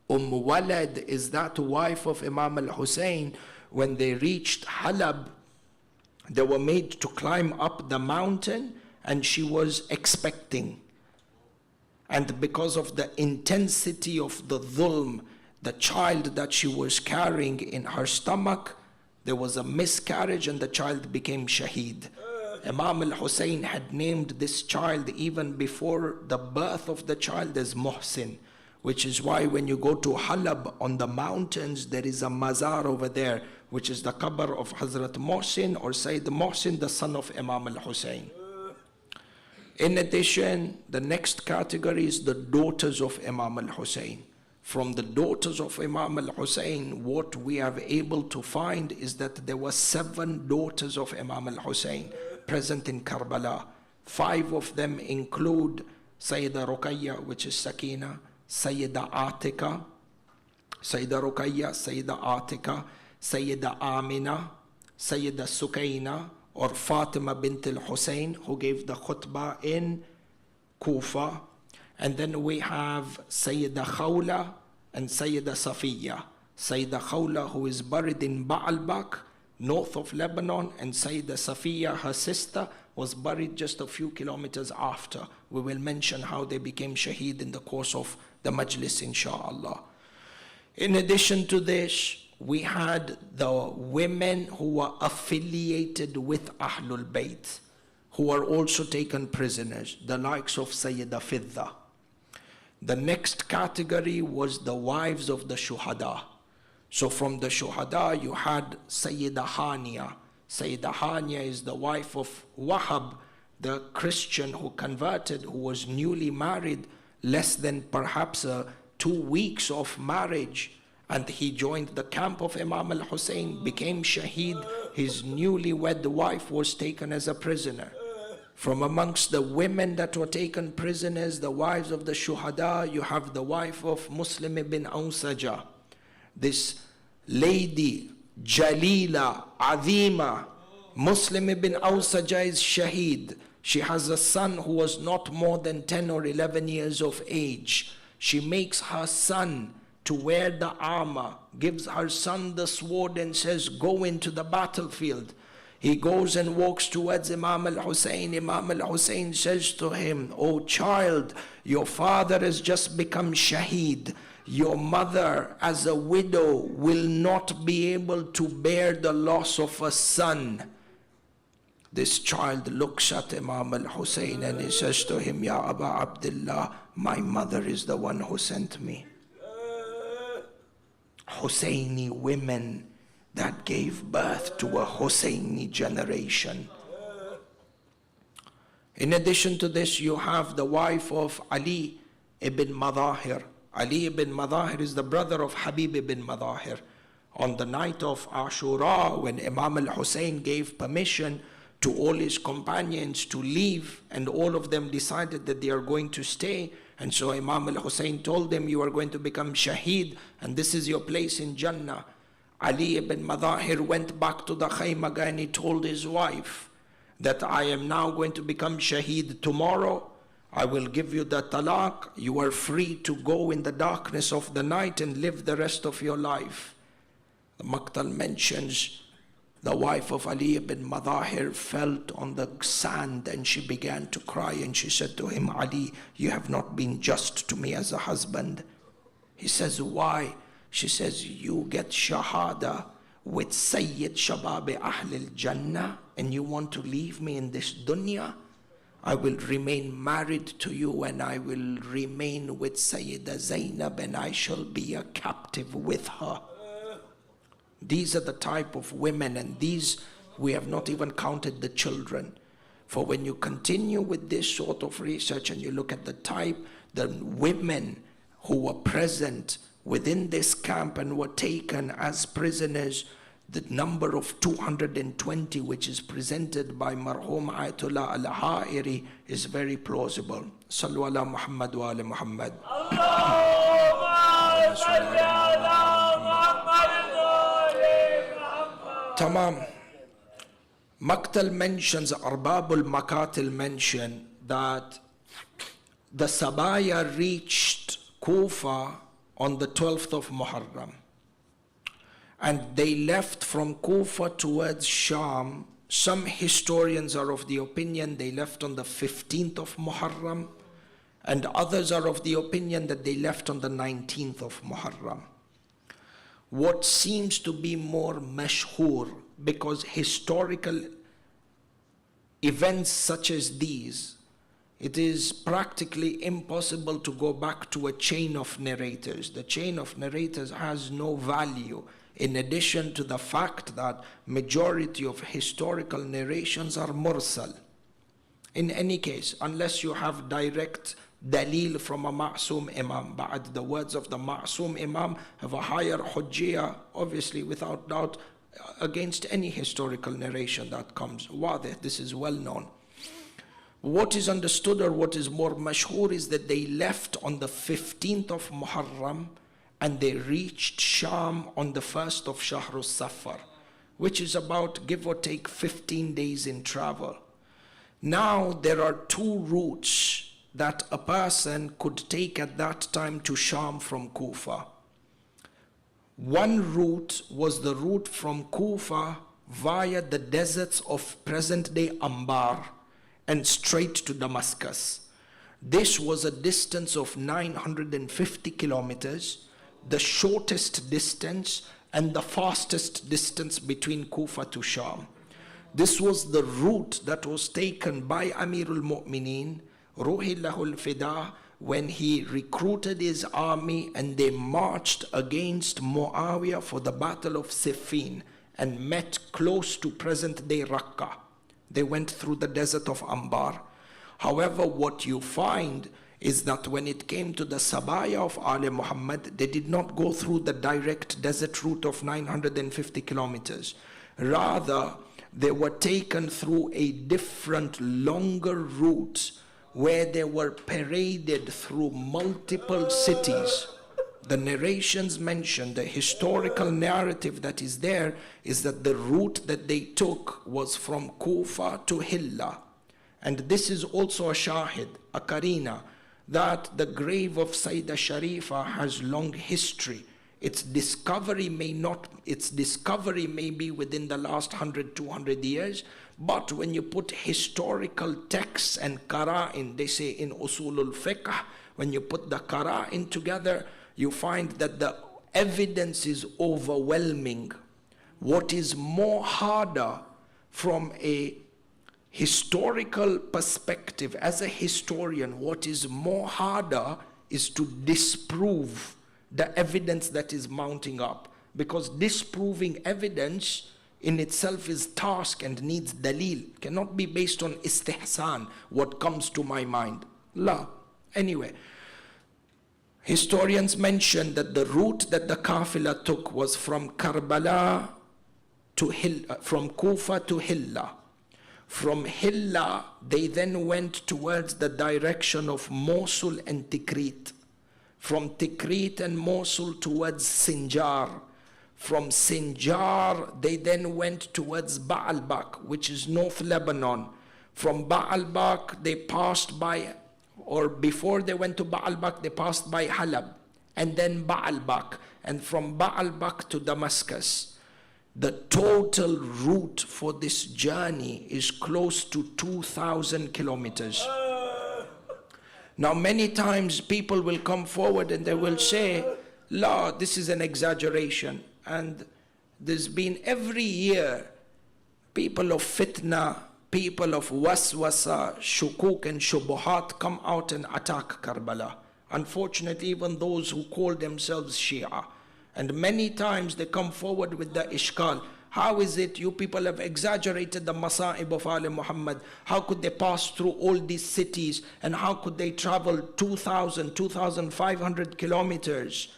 Walad is that wife of Imam al-Husayn. When they reached Halab, they were made to climb up the mountain, and she was expecting. And because of the intensity of the dhulm, the child that she was carrying in her stomach, there was a miscarriage and the child became shaheed. Imam al-Husayn had named this child even before the birth of the child as Muhsin, which is why when you go to Halab on the mountains, there is a mazar over there, which is the qabr of Hazrat Muhsin or Sayyid Muhsin, the son of Imam al-Husayn. In addition, the next category is the daughters of Imam al-Husayn. From the daughters of Imam al-Husayn, what we are able to find is that there were 7 daughters of Imam al-Husayn present in Karbala. 5 of them include Sayyida Ruqayya, which is Sakina, Sayyida Atika, Sayyida Ruqayya, Sayyida Atika, Sayyida Amina, Sayyida Sukaina, or Fatima bint al-Husayn, who gave the khutbah in Kufa. And then we have Sayyida Khawla and Sayyida Safiya. Sayyida Khawla, who is buried in Ba'albak, north of Lebanon, and Sayyida Safiya, her sister, was buried just a few kilometers after. We will mention how they became shaheed in the course of the Majlis, inshallah. In addition to this, we had the women who were affiliated with Ahlul Bayt, who were also taken prisoners, the likes of Sayyida Fidda. The next category was the wives of the Shuhada. So from the Shuhada, you had Sayyida Hania. Sayyida Hania is the wife of Wahab, the Christian who converted, who was newly married, less than perhaps 2 weeks of marriage. And he joined the camp of Imam al-Husayn, became shaheed. His newlywed wife was taken as a prisoner. From amongst the women that were taken prisoners, the wives of the Shuhada, you have the wife of Muslim ibn Awsaja. This lady, Jalila, Azima, Muslim ibn Awsaja is shaheed. She has a son who was not more than 10 or 11 years of age. She makes her son to wear the armor, gives her son the sword and says, go into the battlefield. He goes and walks towards Imam al-Husayn. Imam al-Husayn says to him, "Oh child, your father has just become shaheed. Your mother as a widow will not be able to bear the loss of a son." This child looks at Imam al-Husayn and he says to him, "Ya Aba Abdullah, my mother is the one who sent me." Husayni women that gave birth to a Husayni generation. In addition to this, you have the wife of Ali ibn Madahir. Ali ibn Madahir is the brother of Habib ibn Madahir. On the night of Ashura, when Imam al-Husayn gave permission to all his companions to leave, and all of them decided that they are going to stay, and so Imam al-Husayn told them, "You are going to become shaheed, and this is your place in Jannah." Ali ibn Madahir went back to the Khaymaga and he told his wife that, "I am now going to become shaheed tomorrow. I will give you the talaq. You are free to go in the darkness of the night and live the rest of your life." The Maqtal mentions the wife of Ali ibn Madahir felt on the sand and she began to cry, and she said to him, "Ali, you have not been just to me as a husband." He says, "Why?" She says, "You get shahada with Sayyid Shabab Ahlil Jannah and you want to leave me in this dunya? I will remain married to you and I will remain with Sayyida Zainab and I shall be a captive with her." These are the type of women, and these, we have not even counted the children. For when you continue with this sort of research and you look at the type, the women who were present within this camp and were taken as prisoners, the number of 220 which is presented by Marhum Ayatollah al-Ha'iri is very plausible. Sallu ala Muhammad wa ala Muhammad. Tamam. Maktal mentions, Arbabul Makatil mention that the Sabaya reached Kufa on the 12th of Muharram. And they left from Kufa towards Sham. Some historians are of the opinion they left on the 15th of Muharram, and others are of the opinion that they left on the 19th of Muharram. What seems to be more mashhur, because historical events such as these, it is practically impossible to go back to a chain of narrators. The chain of narrators has no value, in addition to the fact that majority of historical narrations are mursal. In any case, unless you have direct dalil from a ma'soom imam, but the words of the ma'soom imam have a higher hujjiyah, obviously without doubt, against any historical narration that comes. Wadih, this is well known. What is understood, or what is more mashhur, is that they left on the 15th of Muharram and they reached Sham on the 1st of Shahrus Safar, which is about, give or take, 15 days in travel. Now there are two routes that a person could take at that time to Sham from Kufa. One route was the route from Kufa via the deserts of present-day Anbar and straight to Damascus. This was a distance of 950 kilometers, the shortest distance and the fastest distance between Kufa to Sham. This was the route that was taken by Amirul Mu'mineen, Ruhillahul Fida, when he recruited his army and they marched against Muawiyah for the battle of Siffin and met close to present-day Raqqa. They went through the desert of Anbar. However, what you find is that when it came to the Sabaya of Ali Muhammad, they did not go through the direct desert route of 950 kilometers. Rather, they were taken through a different, longer route where they were paraded through multiple cities. The narrations mention, the historical narrative that is there, is that the route that they took was from Kufa to Hilla. And this is also a shahid, a karina, that the grave of Sayyidah Sharifa has long history. Its discovery may be within the last 100, 200 years, but when you put historical texts and qara'in, they say in usulul fiqh, when you put the qara'in together, you find that the evidence is overwhelming. What is more harder from a historical perspective, as a historian, what is more harder is to disprove the evidence that is mounting up, because disproving evidence in itself is task and needs dalil, cannot be based on istihsan, what comes to my mind. La. Anyway, historians mention that the route that the Qafila took was from Karbala to from Kufa to Hilla. From Hilla, they then went towards the direction of Mosul and Tikrit. From Tikrit and Mosul towards Sinjar. From Sinjar, they then went towards Baalbak, which is North Lebanon. From Baalbak, they passed by, or before they went to Baalbak, they passed by Halab, and then Baalbak, and from Baalbak to Damascus. The total route for this journey is close to 2,000 kilometers. Now, many times people will come forward and they will say, La, this is an exaggeration. And there's been every year people of fitna, people of waswasa, shukuk and shubuhat come out and attack Karbala. Unfortunately, even those who call themselves Shia. And many times they come forward with the ishkal. How is it you people have exaggerated the masa'ib of Ali Muhammad? How could they pass through all these cities? And how could they travel 2,500 kilometers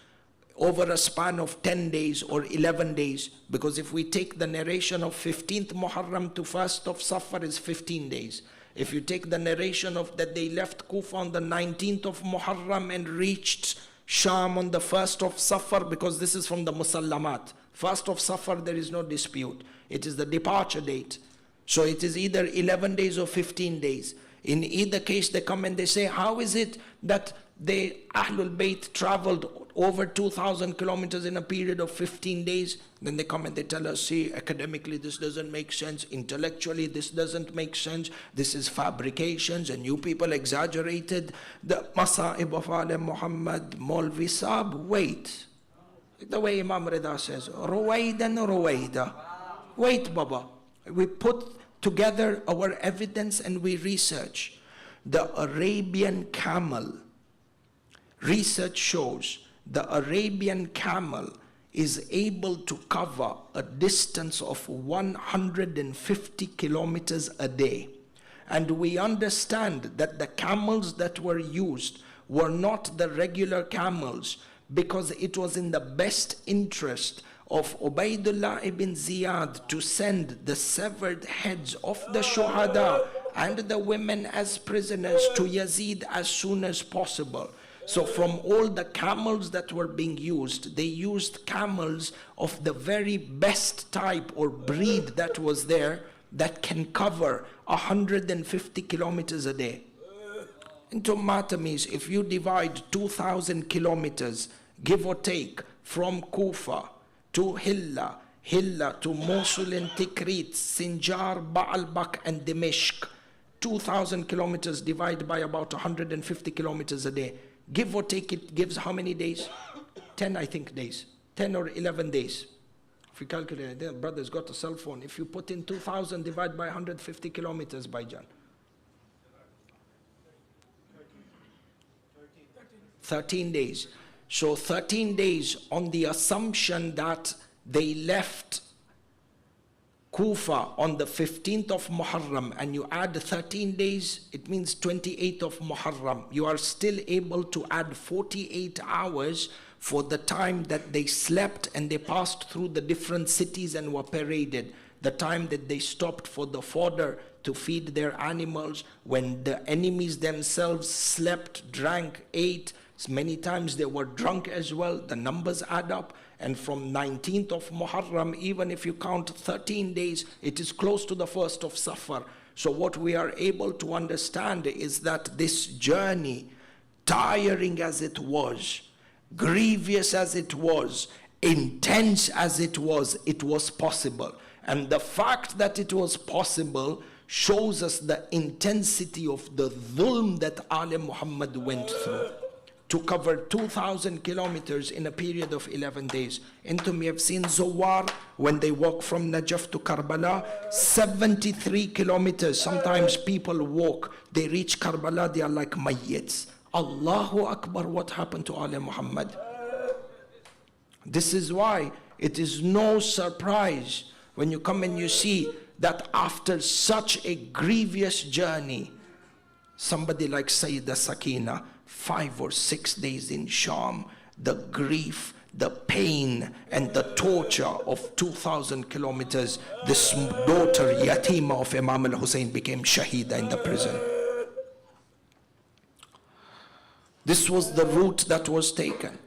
over a span of 10 days or 11 days? Because if we take the narration of 15th Muharram to 1st of Safar is 15 days. If you take the narration of that they left Kufa on the 19th of Muharram and reached Sham on the 1st of Safar, because this is from the Musallamat. 1st of Safar, there is no dispute. It is the departure date. So it is either 11 days or 15 days. In either case, they come and they say, how is it that the Ahlul Bayt traveled over 2,000 kilometers in a period of 15 days? Then they come and they tell us, see, academically this doesn't make sense. Intellectually this doesn't make sense. This is fabrications and you people exaggerated the Masa'ib of Ali Muhammad. Maulvi Saab, wait. The way Imam Rida says, Ruwaidan Ruwaida. Wait, Baba. We put together our evidence and we research. The Arabian camel, research shows the Arabian camel is able to cover a distance of 150 kilometers a day. And we understand that the camels that were used were not the regular camels, because it was in the best interest of Ubaidullah ibn Ziyad to send the severed heads of the shuhada and the women as prisoners to Yazid as soon as possible. So from all the camels that were being used, they used camels of the very best type or breed that was there, that can cover 150 kilometers a day. Into Matamis, if you divide 2,000 kilometers, give or take, from Kufa to Hilla to Mosul and Tikrit, Sinjar, Baalbak and Dimishq, 2,000 kilometers divided by about 150 kilometers a day. Give or take, it gives how many days? 10, I think, days. 10 or 11 days. If you calculate, the brother's got a cell phone. If you put in 2,000 divided by 150 kilometers, by Jan. 13 days. So 13 days on the assumption that they left Kufa on the 15th of Muharram, and you add 13 days, it means 28th of Muharram. You are still able to add 48 hours for the time that they slept and they passed through the different cities and were paraded. The time that they stopped for the fodder to feed their animals, when the enemies themselves slept, drank, ate. Many times they were drunk as well. The numbers add up. And from 19th of Muharram, even if you count 13 days, it is close to the 1st of Safar. So what we are able to understand is that this journey, tiring as it was, grievous as it was, intense as it was possible. And the fact that it was possible shows us the intensity of the dhulm that Ali Muhammad went through. To cover 2,000 kilometers in a period of 11 days. Intum, you have seen Zawar, when they walk from Najaf to Karbala, 73 kilometers. Sometimes people walk, they reach Karbala, they are like mayyits. Allahu Akbar, what happened to Ali Muhammad? This is why it is no surprise when you come and you see that after such a grievous journey, somebody like Sayyidah Sakina, 5 or 6 days in Sham, the grief, the pain and the torture of 2,000 kilometers, this daughter Yatima of Imam al-Hussein became Shahida in the prison. This was the route that was taken.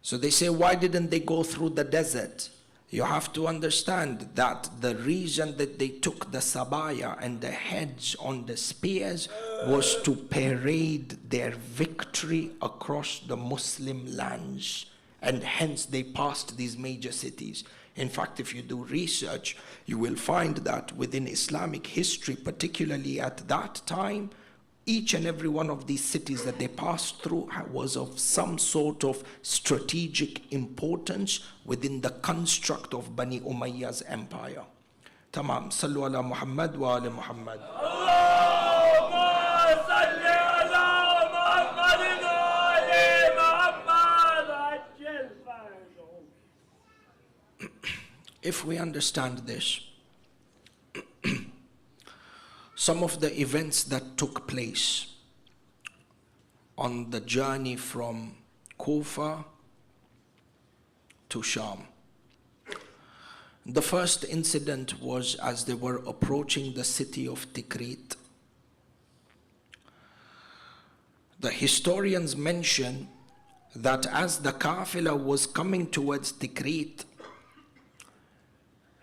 So they say, why didn't they go through the desert? You have to understand that the reason that they took the sabaya and the heads on the spears was to parade their victory across the Muslim lands. And hence they passed these major cities. In fact, if you do research, you will find that within Islamic history, particularly at that time, each and every one of these cities that they passed through was of some sort of strategic importance within the construct of Bani Umayyah's empire. Tamam. Sallu ala Muhammad wa ala Muhammad. Allahumma salli ala Muhammadin wa ali Muhammad. Ajil farajahum if we understand this, some of the events that took place on the journey from Kufa to Sham. The first incident was as they were approaching the city of Tikrit. The historians mention that as the Qafila was coming towards Tikrit,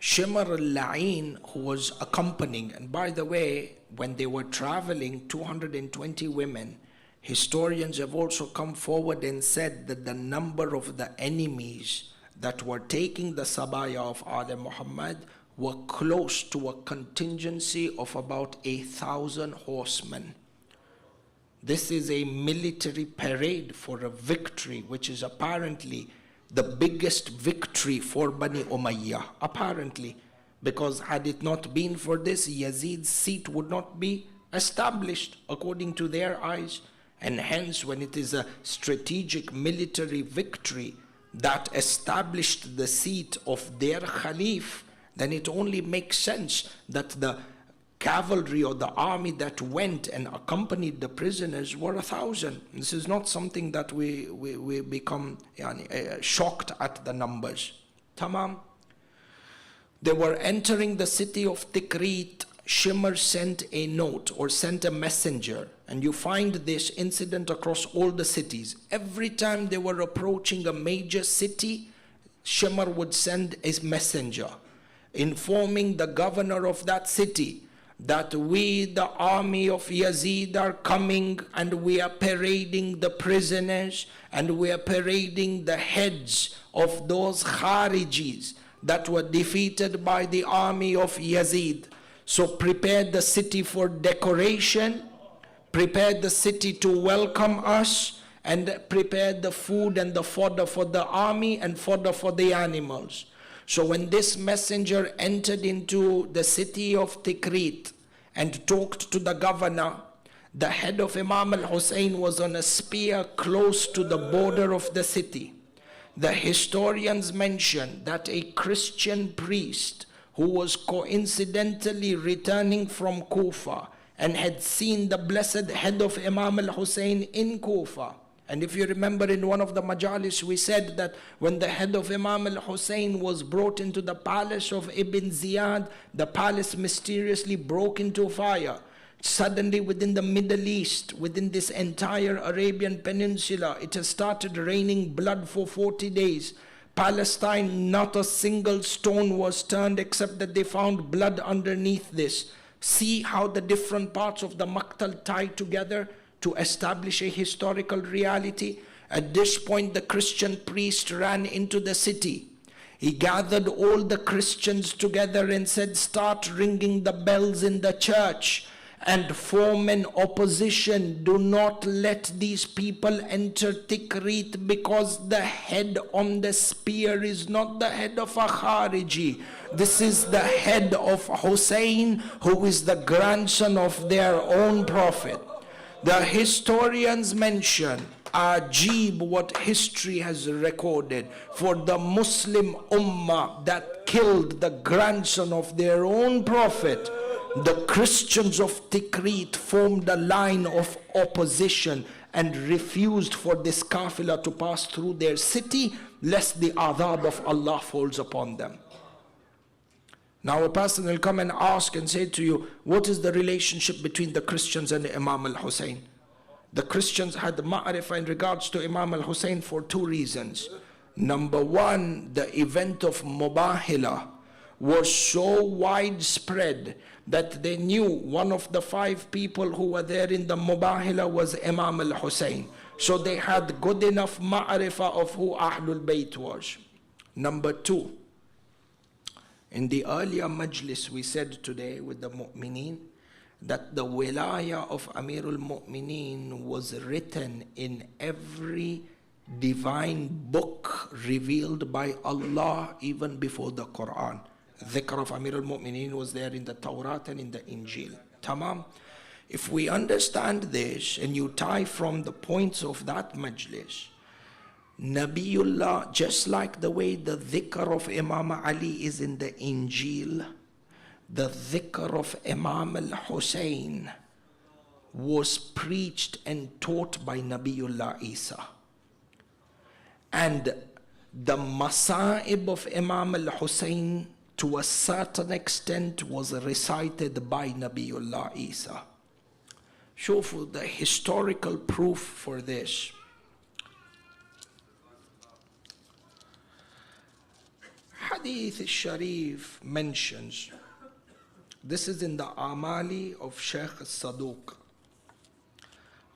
Shimr al-La'in, who was accompanying, and by the way, when they were traveling, 220 women, historians have also come forward and said that the number of the enemies that were taking the sabaya of Muhammad were close to a contingency of about 1,000 horsemen. This is a military parade for a victory, which is apparently the biggest victory for Bani Umayyah, apparently, because had it not been for this, Yazid's seat would not be established according to their eyes. And hence, when it is a strategic military victory that established the seat of their Khalif, then it only makes sense that the cavalry or the army that went and accompanied the prisoners were 1,000. This is not something that we become shocked at the numbers. Tamam. They were entering the city of Tikrit. Shimr sent a note or sent a messenger, and you find this incident across all the cities. Every time they were approaching a major city, Shimr would send a messenger informing the governor of that city that we, the army of Yazid, are coming and we are parading the prisoners and we are parading the heads of those Kharijis that were defeated by the army of Yazid. So prepare the city for decoration, prepare the city to welcome us, and prepare the food and the fodder for the army and fodder for the animals. So when this messenger entered into the city of Tikrit and talked to the governor, the head of Imam al-Hussein was on a spear close to the border of the city. The historians mention that a Christian priest who was coincidentally returning from Kufa and had seen the blessed head of Imam al-Hussein in Kufa. And if you remember, in one of the Majlis, we said that when the head of Imam al-Hussein was brought into the palace of Ibn Ziyad, the palace mysteriously broke into fire. Suddenly within the Middle East, within this entire Arabian Peninsula, it has started raining blood for 40 days. Palestine, not a single stone was turned except that they found blood underneath this. See how the different parts of the Maqtal tie together to establish a historical reality. At this point, the Christian priest ran into the city. He gathered all the Christians together and said, start ringing the bells in the church and form an opposition. Do not let these people enter Tikrit, because the head on the spear is not the head of a Khariji. This is the head of Hussein, who is the grandson of their own prophet. The historians mention, Ajib, what history has recorded for the Muslim Ummah that killed the grandson of their own prophet. The Christians of Tikrit formed a line of opposition and refused for this Qafila to pass through their city, lest the adhab of Allah falls upon them. Now a person will come and ask and say to you, what is the relationship between the Christians and Imam al-Hussein? The Christians had ma'rifah in regards to Imam al-Hussein for two reasons. Number one, the event of Mubahila was so widespread that they knew one of the 5 people who were there in the Mubahila was Imam al-Hussein. So they had good enough ma'rifah of who Ahlul Bayt was. Number 2, in the earlier Majlis we said today with the Mu'mineen that the wilaya of Amirul Mu'mineen was written in every divine book revealed by Allah even before the Quran. Dhikr of Amirul Mu'mineen was there in the Tawrat and in the Injil. Tamam. If we understand this and you tie from the points of that Majlis, Nabiullah, just like the way the dhikr of Imam Ali is in the Injil, the dhikr of Imam al-Husain was preached and taught by Nabiullah Isa. And the masa'ib of Imam al-Husain to a certain extent was recited by Nabiullah Isa. شوفوا the historical proof for this. Hadith al-Sharif mentions, this is in the Amali of Shaykh al-Saduq.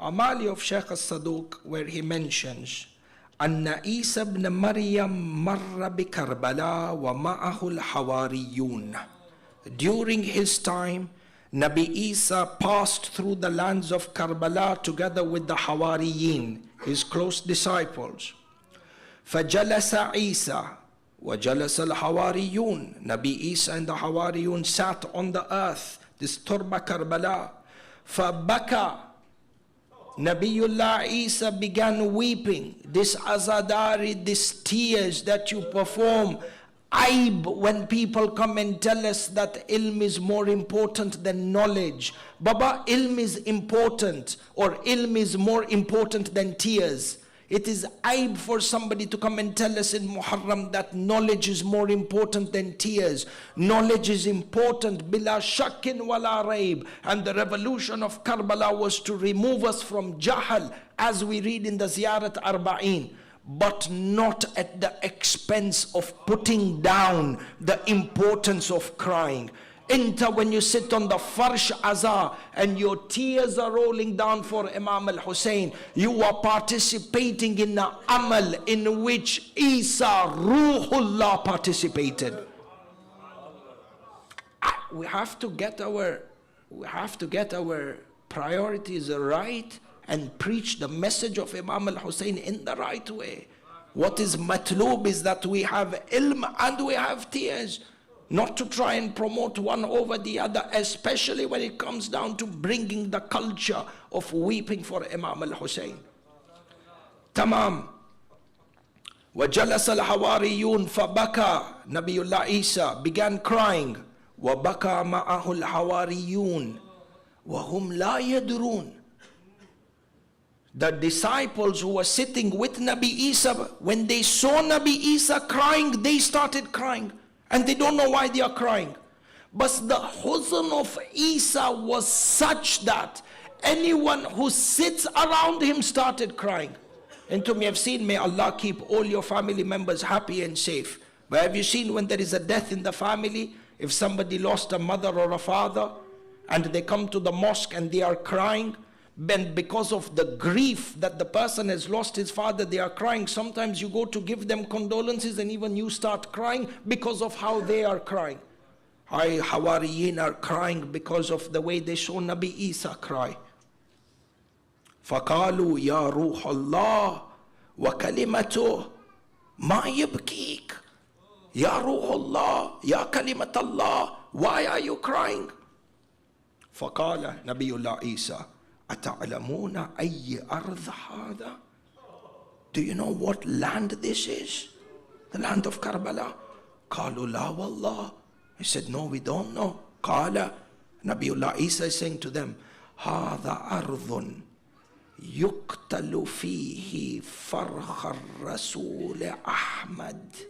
Amali of Shaykh al-Saduq, where he mentions, أن عيسى بن مريم مر بكربلاء ومعه الحواريون. During his time, Nabi Isa passed through the lands of Karbala together with the Hawariyin, his close disciples. فجلس عيسى وجلس الحواريون. Nabi Isa and the Hawariyun sat on the earth, this Turba Karbala. فبكى. Nabiullah Isa began weeping. This azadari, these tears that you perform, aib when people come and tell us that ilm is more important than knowledge. Baba, ilm is important, or ilm is more important than tears. It is aib for somebody to come and tell us in Muharram that knowledge is more important than tears. Knowledge is important, bila shakkin wala raib. And the revolution of Karbala was to remove us from jahal, as we read in the Ziyarat Arba'in, but not at the expense of putting down the importance of crying. Enter when you sit on the farsh azar and your tears are rolling down for Imam al-Husain, you are participating in the amal in which Isa Ruhullah participated. We have to get our priorities right and preach the message of Imam al-Husain in the right way. What is matlub is that we have ilm and we have tears. Not to try and promote one over the other, especially when it comes down to bringing the culture of weeping for Imam al-Husain. Tamam. وَجَلَسَ الْحَوَارِيُّونَ فَبَكَى. Nabiullah Isa began crying. وَبَكَى مَعَهُ الْحَوَارِيُّونَ وَهُمْ لَا يَدْرُونَ. The disciples who were sitting with Nabi Isa, when they saw Nabi Isa crying, they started crying. And they don't know why they are crying. But the huzn of Isa was such that anyone who sits around him started crying. And to me, I've seen, may Allah keep all your family members happy and safe. But have you seen when there is a death in the family, if somebody lost a mother or a father, and they come to the mosque and they are crying, and because of the grief that the person has lost his father, they are crying. Sometimes you go to give them condolences and even you start crying because of how they are crying. Hawariyin are crying because of the way they saw Nabi Isa cry. فَقَالُوا يَا رُوحَ اللَّهِ وَكَلِمَتُهُ مَا يَبْكِيكَ. Ya Ruhullah, Ya Kalimat Allah, why are you crying? فَقَالَ Nabiullah Isa, أَتَعْلَمُونَ أَيِّ أَرْضَ هَذَا. Do you know what land this is? The land of Karbala. قَالُوا لَا وَاللَّهِ. He said, no, we don't know. قَالَ Nabiullah Isa is saying to them, هَذَا أَرْضٌ يُقْتَلُ فِيهِ فَرْخَ الرَّسُولِ أَحْمَدِ.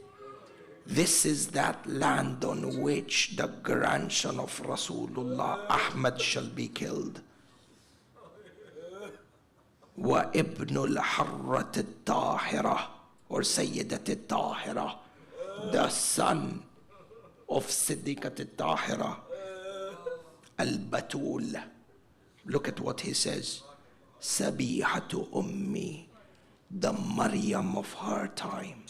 This is that land on which the grandson of Rasulullah Ahmad shall be killed. وَإِبْنُ الْحَرَّةِ الطَّاهِرَةِ, or Sayyidat al-Tahira, the son of Siddiqat al-Tahira, al-Batul. Look at what he says. Sabihatu ummi, the Maryam of her time.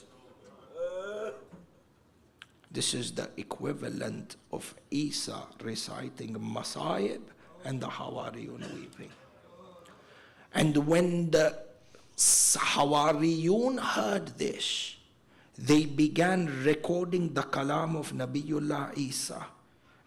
This is the equivalent of Isa reciting Masayib and the Hawariyun weeping. And when the Hawariyun heard this, they began recording the kalam of Nabiullah Isa.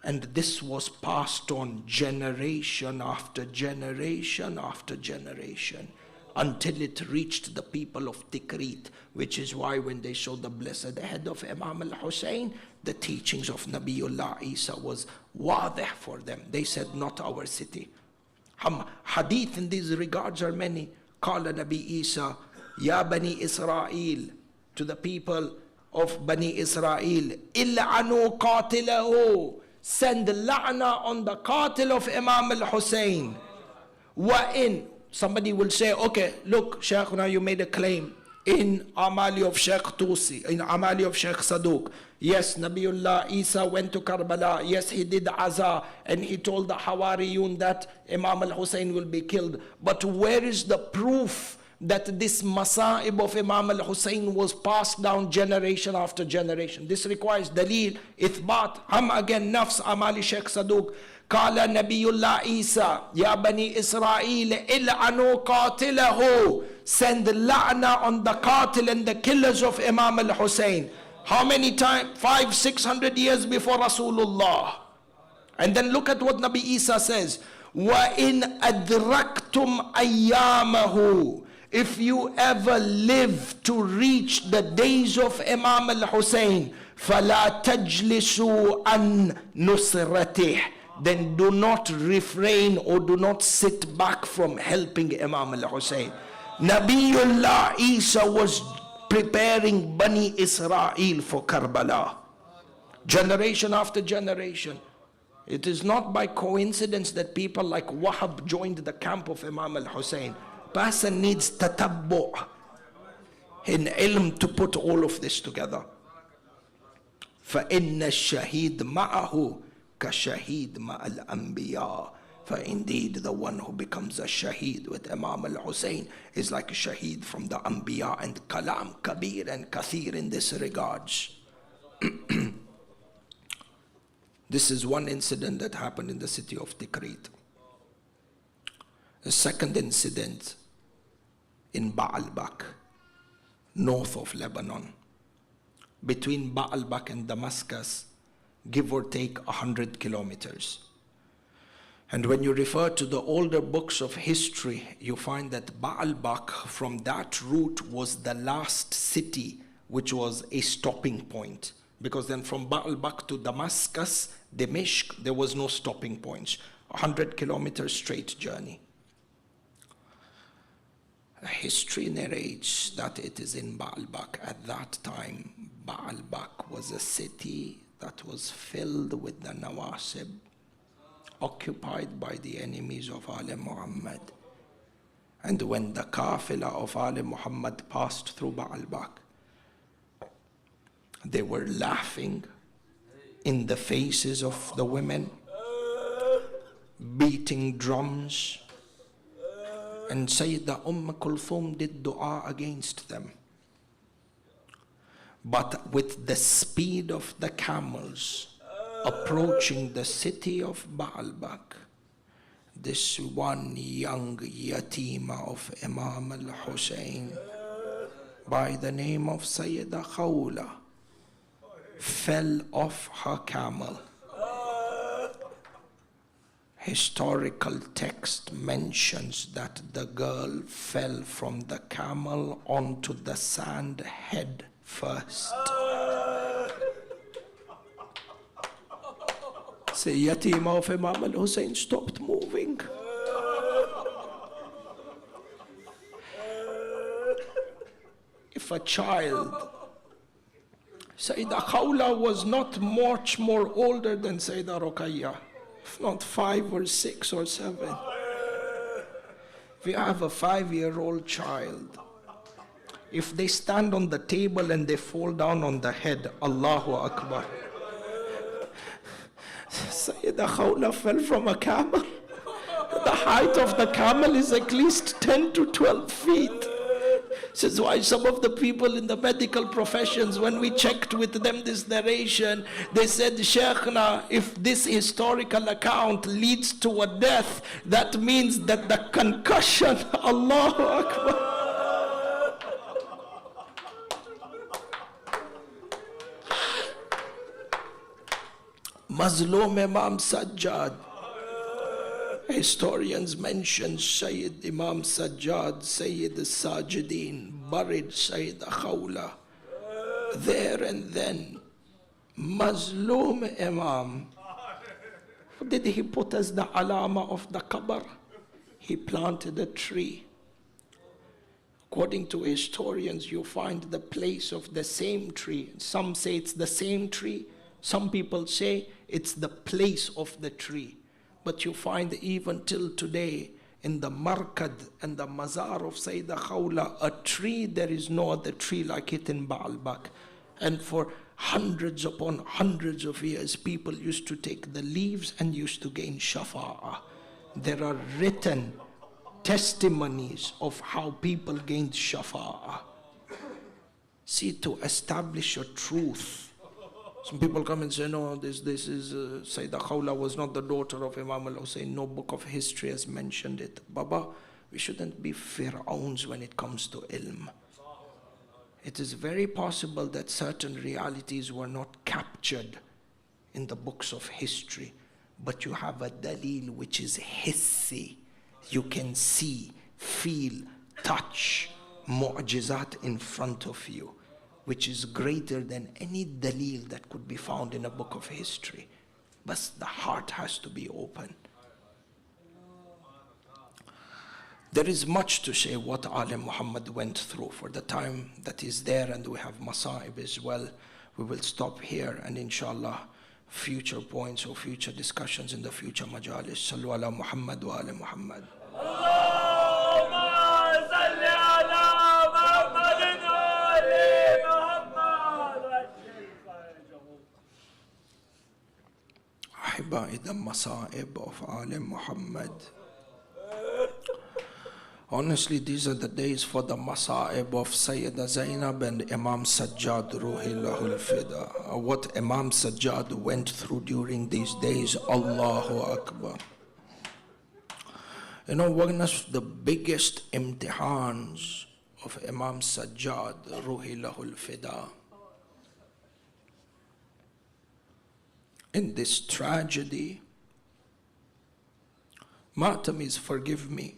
And this was passed on generation after generation after generation. until it reached the people of Tikrit, which is why when they saw the blessed head of Imam al-Hussein, the teachings of Nabiullah Isa was wadih for them. They said, not our city. Hadith in these regards are many. Qala Nabi Isa, Ya Bani Israel, to the people of Bani Israel, Il'anu qatilahu, send la'na on the qatil of Imam al-Hussein. Wa in, somebody will say, okay, look, Shaykhuna, you made a claim in Amali of Shaykh Tusi, in Amali of Shaykh Saduq. Yes, Nabiullah Isa went to Karbala. Yes, he did Aza, and he told the Hawariyun that Imam al-Hussein will be killed. But where is the proof that this Masa'ib of Imam al-Hussein was passed down generation after generation? This requires Dalil, Ithbat. Again, Nafs, Amali Shaykh Saduq. Qala Nabiyullah Isa, Ya Bani Israel, il'anu qatilahu, send la'na on the qatil and the killers of Imam al-Hussein. How many times? 500-600 years before Rasulullah. And then look at what Nabi Isa says. وَإِنْ أَدْرَكْتُمْ أَيَّامَهُ, if you ever live to reach the days of Imam al-Hussein, فَلَا تَجْلِسُوا عَنْ نُصْرَتِهِ, then do not refrain or do not sit back from helping Imam al-Hussein. Nabiullah Isa was preparing Bani Israel for Karbala. Generation after generation. It is not by coincidence that people like Wahab joined the camp of Imam al-Hussein. Person needs tatabbu' in ilm to put all of this together. فَإِنَّ الشَّهِيدَ مَعَهُ كَشَهِيدْ مَعَ الْأَنْبِيَاءِ. For indeed, the one who becomes a shaheed with Imam al-Hussein is like a shaheed from the Anbiya, and kalam kabir and kathir in this regards. This is one incident that happened in the city of Tikrit. The second incident in Baalbek, north of Lebanon. Between Baalbek and Damascus, give or take 100 kilometers. And when you refer to the older books of history, you find that Baalbek from that route was the last city which was a stopping point. Because then from Baalbek to Damascus, Dimishq, there was no stopping points. 100 kilometers straight journey. History narrates that it is in Baalbek. At that time, Baalbek was a city that was filled with the Nawasib, occupied by the enemies of Ali Muhammad. And when the Kafila of Ali Muhammad passed through Baalbek, they were laughing in the faces of the women, beating drums, and Sayyidah Kulthum did dua against them. But with the speed of the camels approaching the city of Baalbek, this one young yatima of Imam al-Hussein by the name of Sayyidah Khawla fell off her camel. Historical text mentions that the girl fell from the camel onto the sand head first. Say, yatima of Imam al-Hussein stopped moving. If a child, Sayyidah Khawla was not much more older than Sayyidah Ruqayya, if not 5 or 6 or 7. If you have a 5-year-old child, if they stand on the table and they fall down on the head, Allahu Akbar. Sayyidah Khawla fell from a camel. The height of the camel is at least 10 to 12 feet. This is why some of the people in the medical professions, when we checked with them this narration, they said, Shaykhna, if this historical account leads to a death, that means that the concussion, Allahu Akbar. Mazlum Imam Sajjad, Historians mention Sayyid Imam Sajjad, Sayyid al-Sajideen, buried Sayyid Khawla. There and then, Mazloom Imam, what did he put as the alama of the qabr? He planted a tree. According to historians, you find the place of the same tree. Some say it's the same tree. Some people say it's the place of the tree. But you find even till today in the markad and the mazar of Sayyida Khawla, a tree, there is no other tree like it in Baalbak. And for hundreds upon hundreds of years, people used to take the leaves and used to gain shafa'ah. There are written testimonies of how people gained shafa'ah. See, to establish a truth. Some people come and say, no, this is, Sayyida Khawla was not the daughter of Imam al-Husayn. No book of history has mentioned it. Baba, we shouldn't be Fir'auns when it comes to ilm. It is very possible that certain realities were not captured in the books of history, but you have a dalil which is hissi. You can see, feel, touch mu'jizat in front of you, which is greater than any dalil that could be found in a book of history. But the heart has to be open. There is much to say what Alim Muhammad went through. For the time that is there, and we have Masa'ib as well, we will stop here, and inshallah future points or future discussions in the future majalis. Sallu ala Muhammad wa ala Muhammad. The Masa'ib of Alim Muhammad. Honestly, these are the days for the Masa'ib of Sayyida Zainab and Imam Sajjad Ruhillahul Fida. What Imam Sajjad went through during these days, Allahu Akbar. You know, one of the biggest imtihans of Imam Sajjad Ruhillahul Fida, in this tragedy, Matamis, forgive me,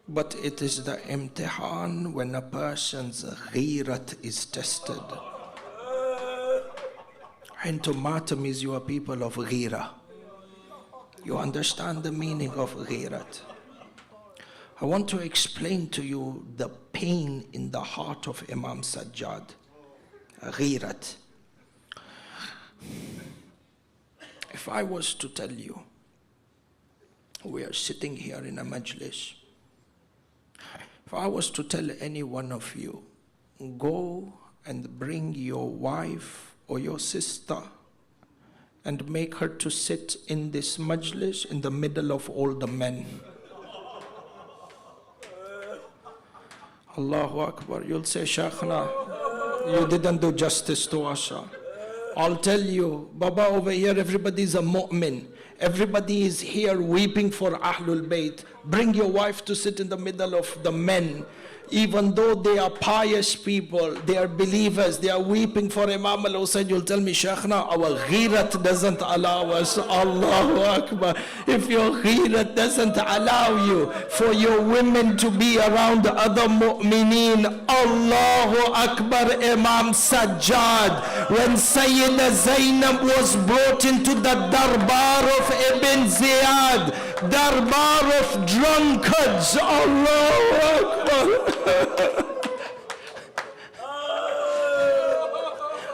but it is the imtihan when a person's ghirat is tested. And to Matamis, you are people of ghira. You understand the meaning of ghirat. I want to explain to you the pain in the heart of Imam Sajjad. Ghirat. If I was to tell you, we are sitting here in a majlis, if I was to tell any one of you, go and bring your wife or your sister and make her to sit in this majlis in the middle of all the men. Allahu Akbar. You'll say, Shaykhna, you didn't do justice to us. I'll tell you, Baba, over here everybody is a mu'min. Everybody is here weeping for Ahlul Bayt. Bring your wife to sit in the middle of the men. Even though they are pious people, they are believers, they are weeping for Imam al-Husayn. You'll tell me, Shaykhna, our ghirat doesn't allow us. Allahu Akbar. If your ghirat doesn't allow you for your women to be around other mu'mineen, Allahu Akbar. Imam Sajjad, when Sayyida Zainab was brought into the darbar of Ibn Ziyad, darbar of drunkards, Allahu Akbar.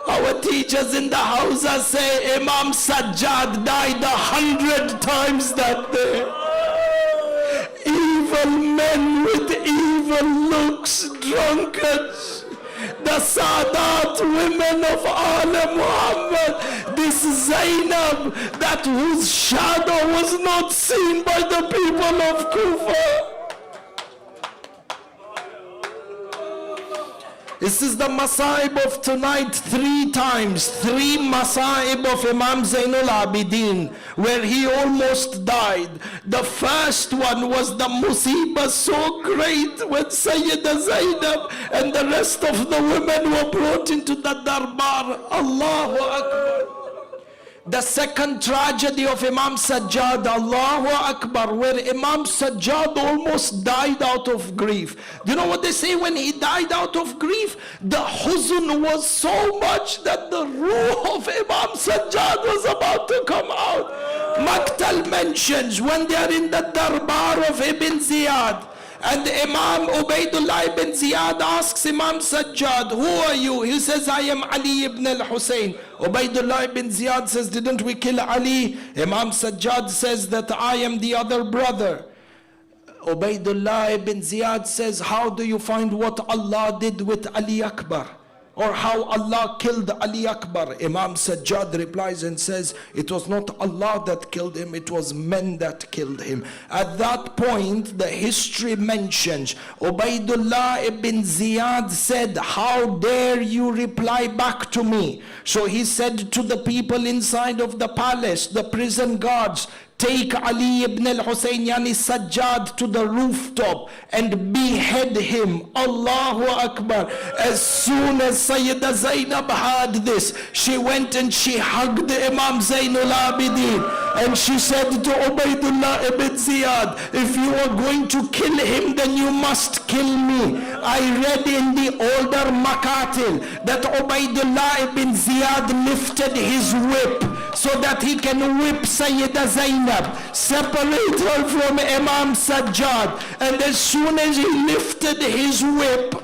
Our teachers in the houses say Imam Sajjad died 100 times that day. Evil men with evil looks, drunkards. The Sadat women of Ala Muhammad, this Zainab, that whose shadow was not seen by the people of Kufa. This is the Masa'ib of tonight 3 times. 3 Masa'ib of Imam Zainul Abidin, where he almost died. The first one was the musibah so great when Sayyida Zainab and the rest of the women were brought into the darbar. Allahu Akbar. The second tragedy of Imam Sajjad, Allahu Akbar, where Imam Sajjad almost died out of grief. Do you know what they say when he died out of grief? The huzn was so much that the ruh of Imam Sajjad was about to come out. Maktal mentions when they are in the darbar of Ibn Ziyad, and Imam Ubaidullah ibn Ziyad asks Imam Sajjad, who are you? He says, I am Ali ibn al-Husayn. Ubaidullah ibn Ziyad says, didn't we kill Ali? Imam Sajjad says that I am the other brother. Ubaidullah ibn Ziyad says, how do you find what Allah did with Ali Akbar? Or how Allah killed Ali Akbar? Imam Sajjad replies and says, it was not Allah that killed him, it was men that killed him. At that point, the history mentions, Ubaidullah ibn Ziyad said, how dare you reply back to me? So he said to the people inside of the palace, the prison guards, take Ali ibn al-Husayn, yani Sajjad, to the rooftop and behead him. Allahu Akbar. As soon as Sayyidah Zainab heard this, she went and she hugged Imam Zainul Abidin and she said to Ubaidullah ibn Ziyad, if you are going to kill him, then you must kill me. I read in the older Makatil that Ubaidullah ibn Ziyad lifted his whip so that he can whip Sayyidah Zainab, separate her from Imam Sajjad. And as soon as he lifted his whip,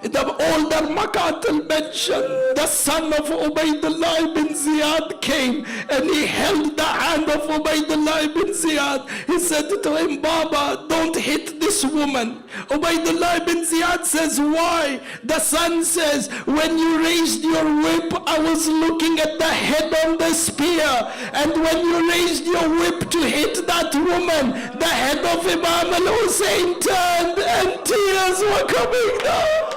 the older Makatil mentioned the son of Ubaidullah ibn Ziyad came and he held the hand of Ubaidullah ibn Ziyad. He said to him, Baba, don't hit this woman. Ubaidullah ibn Ziyad says, why? The son says, when you raised your whip, I was looking at the head on the spear, and when you raised your whip to hit that woman, the head of Imam al-Hussein turned and tears were coming down.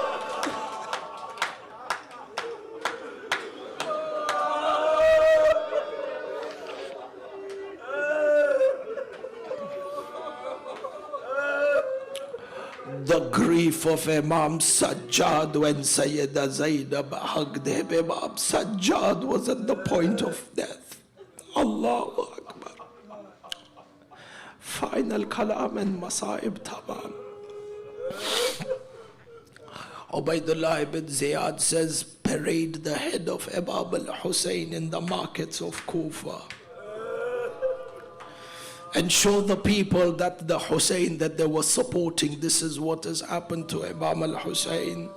The grief of Imam Sajjad when Sayyidah Zainab hugged him. Imam Sajjad was at the point of death. Allahu Akbar. Final kalam and Masaib Tamam. Ubaidullah ibn Ziyad says, parade the head of Imam al-Hussein in the markets of Kufa and show the people that the Hussein that they were supporting, this is what has happened to Imam al-Hussein.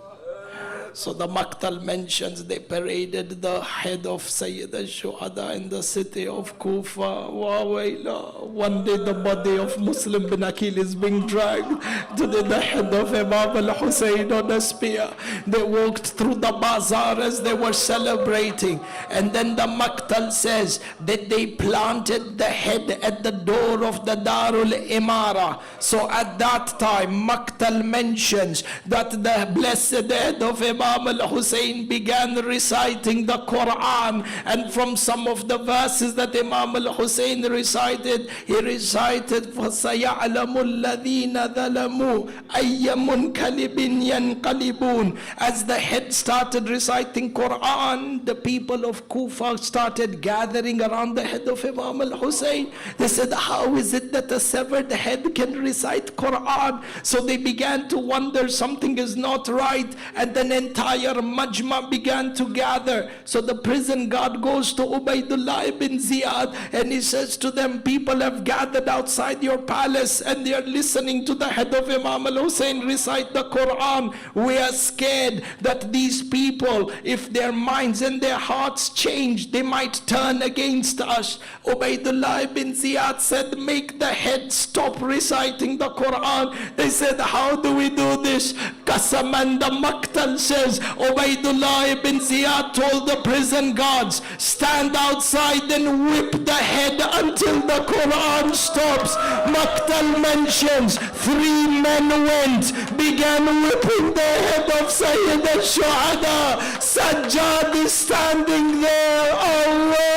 So the Maktal mentions they paraded the head of Sayyid al-Shuhada in the city of Kufa. One day the body of Muslim bin Aqil is being dragged to the head of Imam al-Hussein on a spear. They walked through the bazaar as they were celebrating. And then the Maktal says that they planted the head at the door of the Darul Imara. So at that time, Maktal mentions that the blessed head of Imam al-Hussein began reciting the Quran, and from some of the verses that Imam al-Hussein recited, he recited فَسَيَعْلَمُ الَّذِينَ ظَلَمُوا أَيَّ مُنْقَلِبٍ يَنْقَلِبُونَ. As the head started reciting Quran, the people of Kufa started gathering around the head of Imam al-Hussein. They said, how is it that a severed head can recite Quran? So they began to wonder something is not right, and then entire majma began to gather. So the prison guard goes to Ubaidullah ibn Ziyad and he says to them, people have gathered outside your palace and they are listening to the head of Imam al-Hussein recite the Quran. We are scared that these people, if their minds and their hearts change, they might turn against us. Ubaidullah ibn Ziyad said, make the head stop reciting the Quran. They said, how do we do this? Qasaman, the Maktal says, Ubaidullah ibn Ziyad told the prison guards, stand outside and whip the head until the Quran stops. Maktal mentions 3 men went, began whipping the head of Sayyid al-Shuhada. Sajjad is standing there. Allah,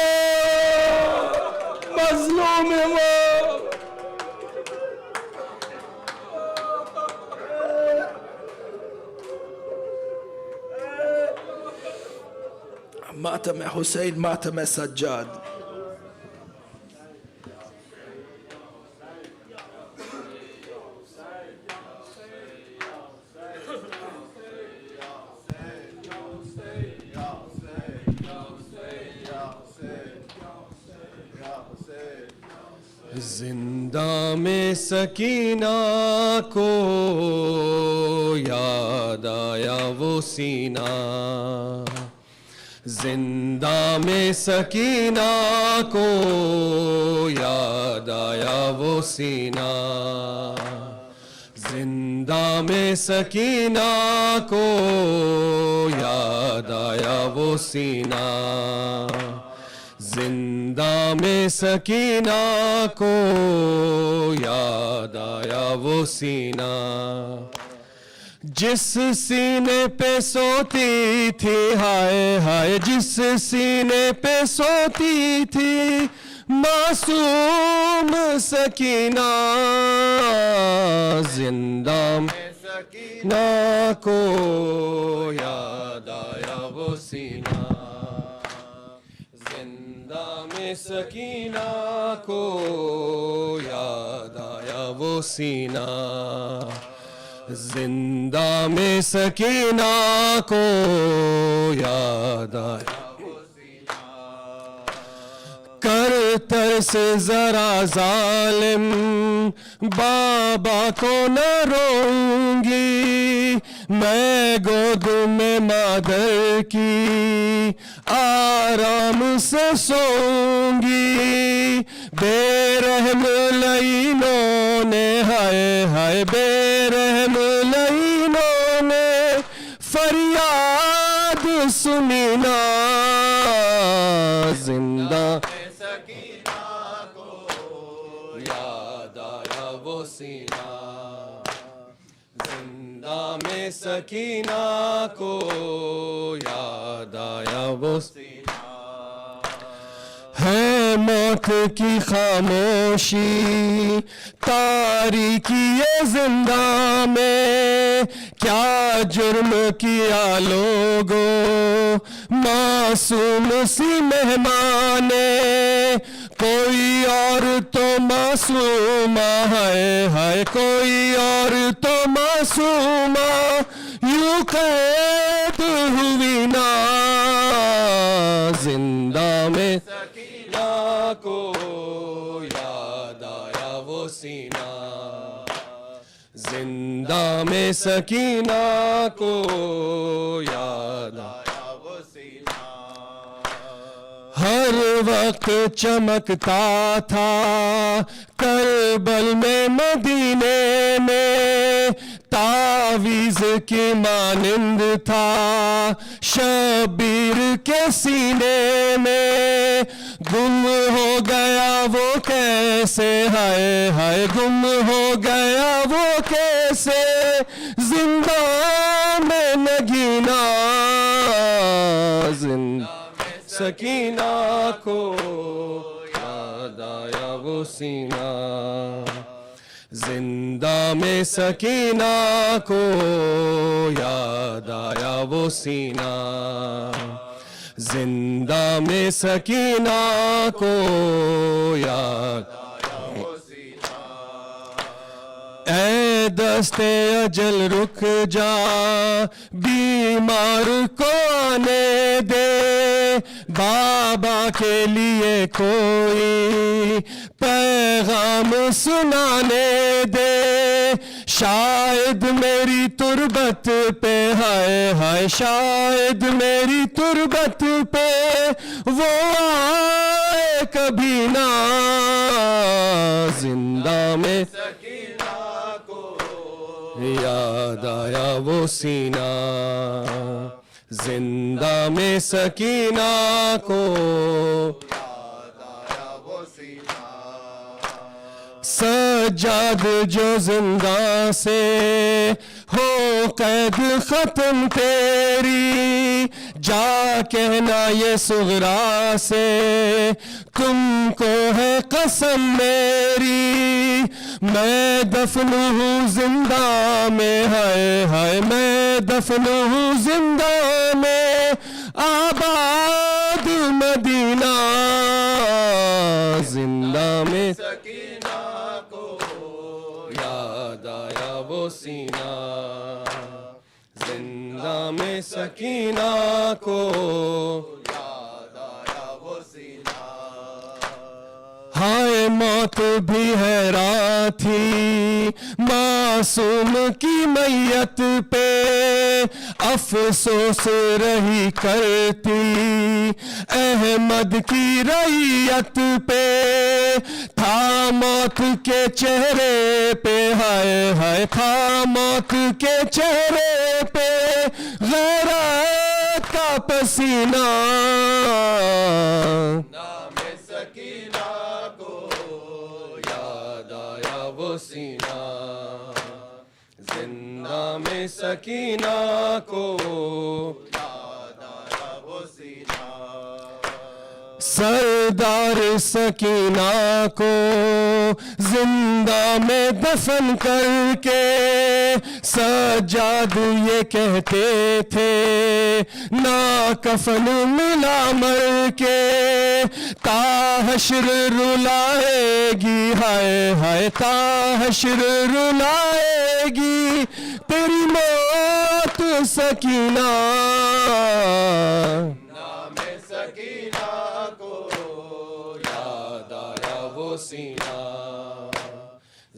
Mazlum Imam. मातम हुसैन मातम सज्जाद। जिंदा में सकीना को याद आया वो सीना, जिंदा में सकीना को याद आया वो सीना, जिंदा में सकीना को याद आया वो सीना, जिंदा में सकीना को याद आया वो सीना, जिस सीने पे सोती थी हाय हाय, जिस सीने पे सोती थी मासूम सकीना, जिंदा में सकीना को याद आया वो सीना, जिंदा में सकीना को याद आया वो सीना, जिंदा में सकीना को याद आया वो सीना। कर से जरा जालिम बाबा को न रोऊंगी, मैं गोद में मादर की आराम से सोऊंगी, बेरहम लईनों ने हाय हाय, बेरहम लईनों ने फरियाद सुनी ना, जिंदा सकीना को याद आया वो सीना, जिंदा में सकीना को याद आया वो सीना। है मौत की खामोशी तारीकी ये जिंदा में, क्या जुर्म किया लोगों मासूम सी मेहमाने, कोई और तो मासूमा है हाय, कोई और तो मासूमा यूं कैद हुई ना, जिंदा में सकीना को याद आया वो सीना, जिंदा में सकीना को याद आया वो सीना। हर वक्त चमकता था करबल में मदीने में, तावीज़ की मानिंद था शबीर के सीने में, गुम हो गया वो कैसे हाय हाय, गुम हो गया वो कैसे जिंदा में नगीना, जिंदा में सकीना को याद आया वो सीना, जिंदा में सकीना को याद आया वो सीना, जिंदा में सकीना को याद आया वो सीना। ऐ दस्ते अजल रुक जा, बीमार को आने दे, बाबा के लिए कोई पैगाम सुनाने दे, शायद मेरी तुरबत पे हाय हाय, शायद मेरी तुरबत पे वो आए कभी ना, जिंदा में सकीना को याद आया वो सीना, जिंदा में सकीना को याद आया वो सीना। सज्जाद जो जिंदा से हो कैद खत्म तेरी, जा कहना ये सुगरा से तुमको है कसम मेरी, मैं दफन हूँ जिंदा में हाय हाय, मैं दफन हूँ जिंदा में आबाद मदीना जिंदा में सकीना को याद आया वो सीना जिंदा में सकीना को याद आया वो सीना हाय मौत भी हैरान थी मासूम की मैयत पे अफसोस रही करती अहमद की रैयत पे था मौत के चेहरे पे हाय हाय था मौत के चेहरे पे गैरत का पसीना नामे सकीना को याद आया वो सीना जिंदा में सकीना को याद आया वो सीना सरदार सकीना को जिंदा में दफन करके सज्जाद ये कहते थे ना कफन मिला मर के ताहश्र रुलाएगी हाय हाय ताहश्र रुलाएगी तेरी मौत सकीना नामे सकीना को याद आया वो सीना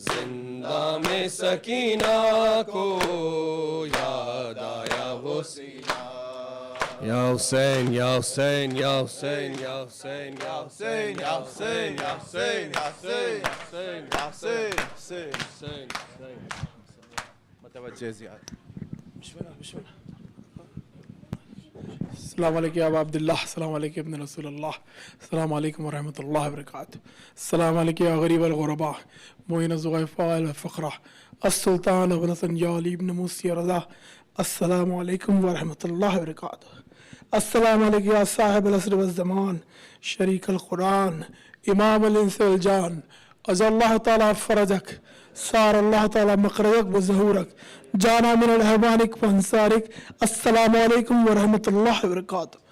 जिंदा में सकीना को याद आया वो सीना या हुसैन या हुसैन या हुसैन या हुसैन या हुसैन या हुसैन या हुसैन या हुसैन या हुसैन या हुसैन हुसैन हुसैन मतवज्जे ज़ियाद बिस्मिल्लाह बिस्मिल्लाह अस्सलाम वालेकुम या अब्दुल्लाह अस्सलाम वालेकुम इब्न रसूलुल्लाह अस्सलाम वालेकुम व रहमतुल्लाहि व बरकातहू अस्सलाम वालेकुम या गरीब अल गुरबा मुइन ज़ुग़ैफ़ाल व फ़क़रा अस्सुल्तान अबुल हसन या अली इब्न मूसी रज़ा अस्सलाम वालेकुम व रहमतुल्लाहि व बरकातहू अस्सलाम वालेकुम या साहिब अल असर व ज़मान शरीक अल कुरान इमाम अल इंस वल जान अज़ल्लाहु तआला फ़रजक सार अल्लाह ताला मखरजक व ज़हूरक जाना मिन अल हवानिक व अंसारिक अस्सलामु अलैकुम व रहमतुल्लाहि व बरकातहू।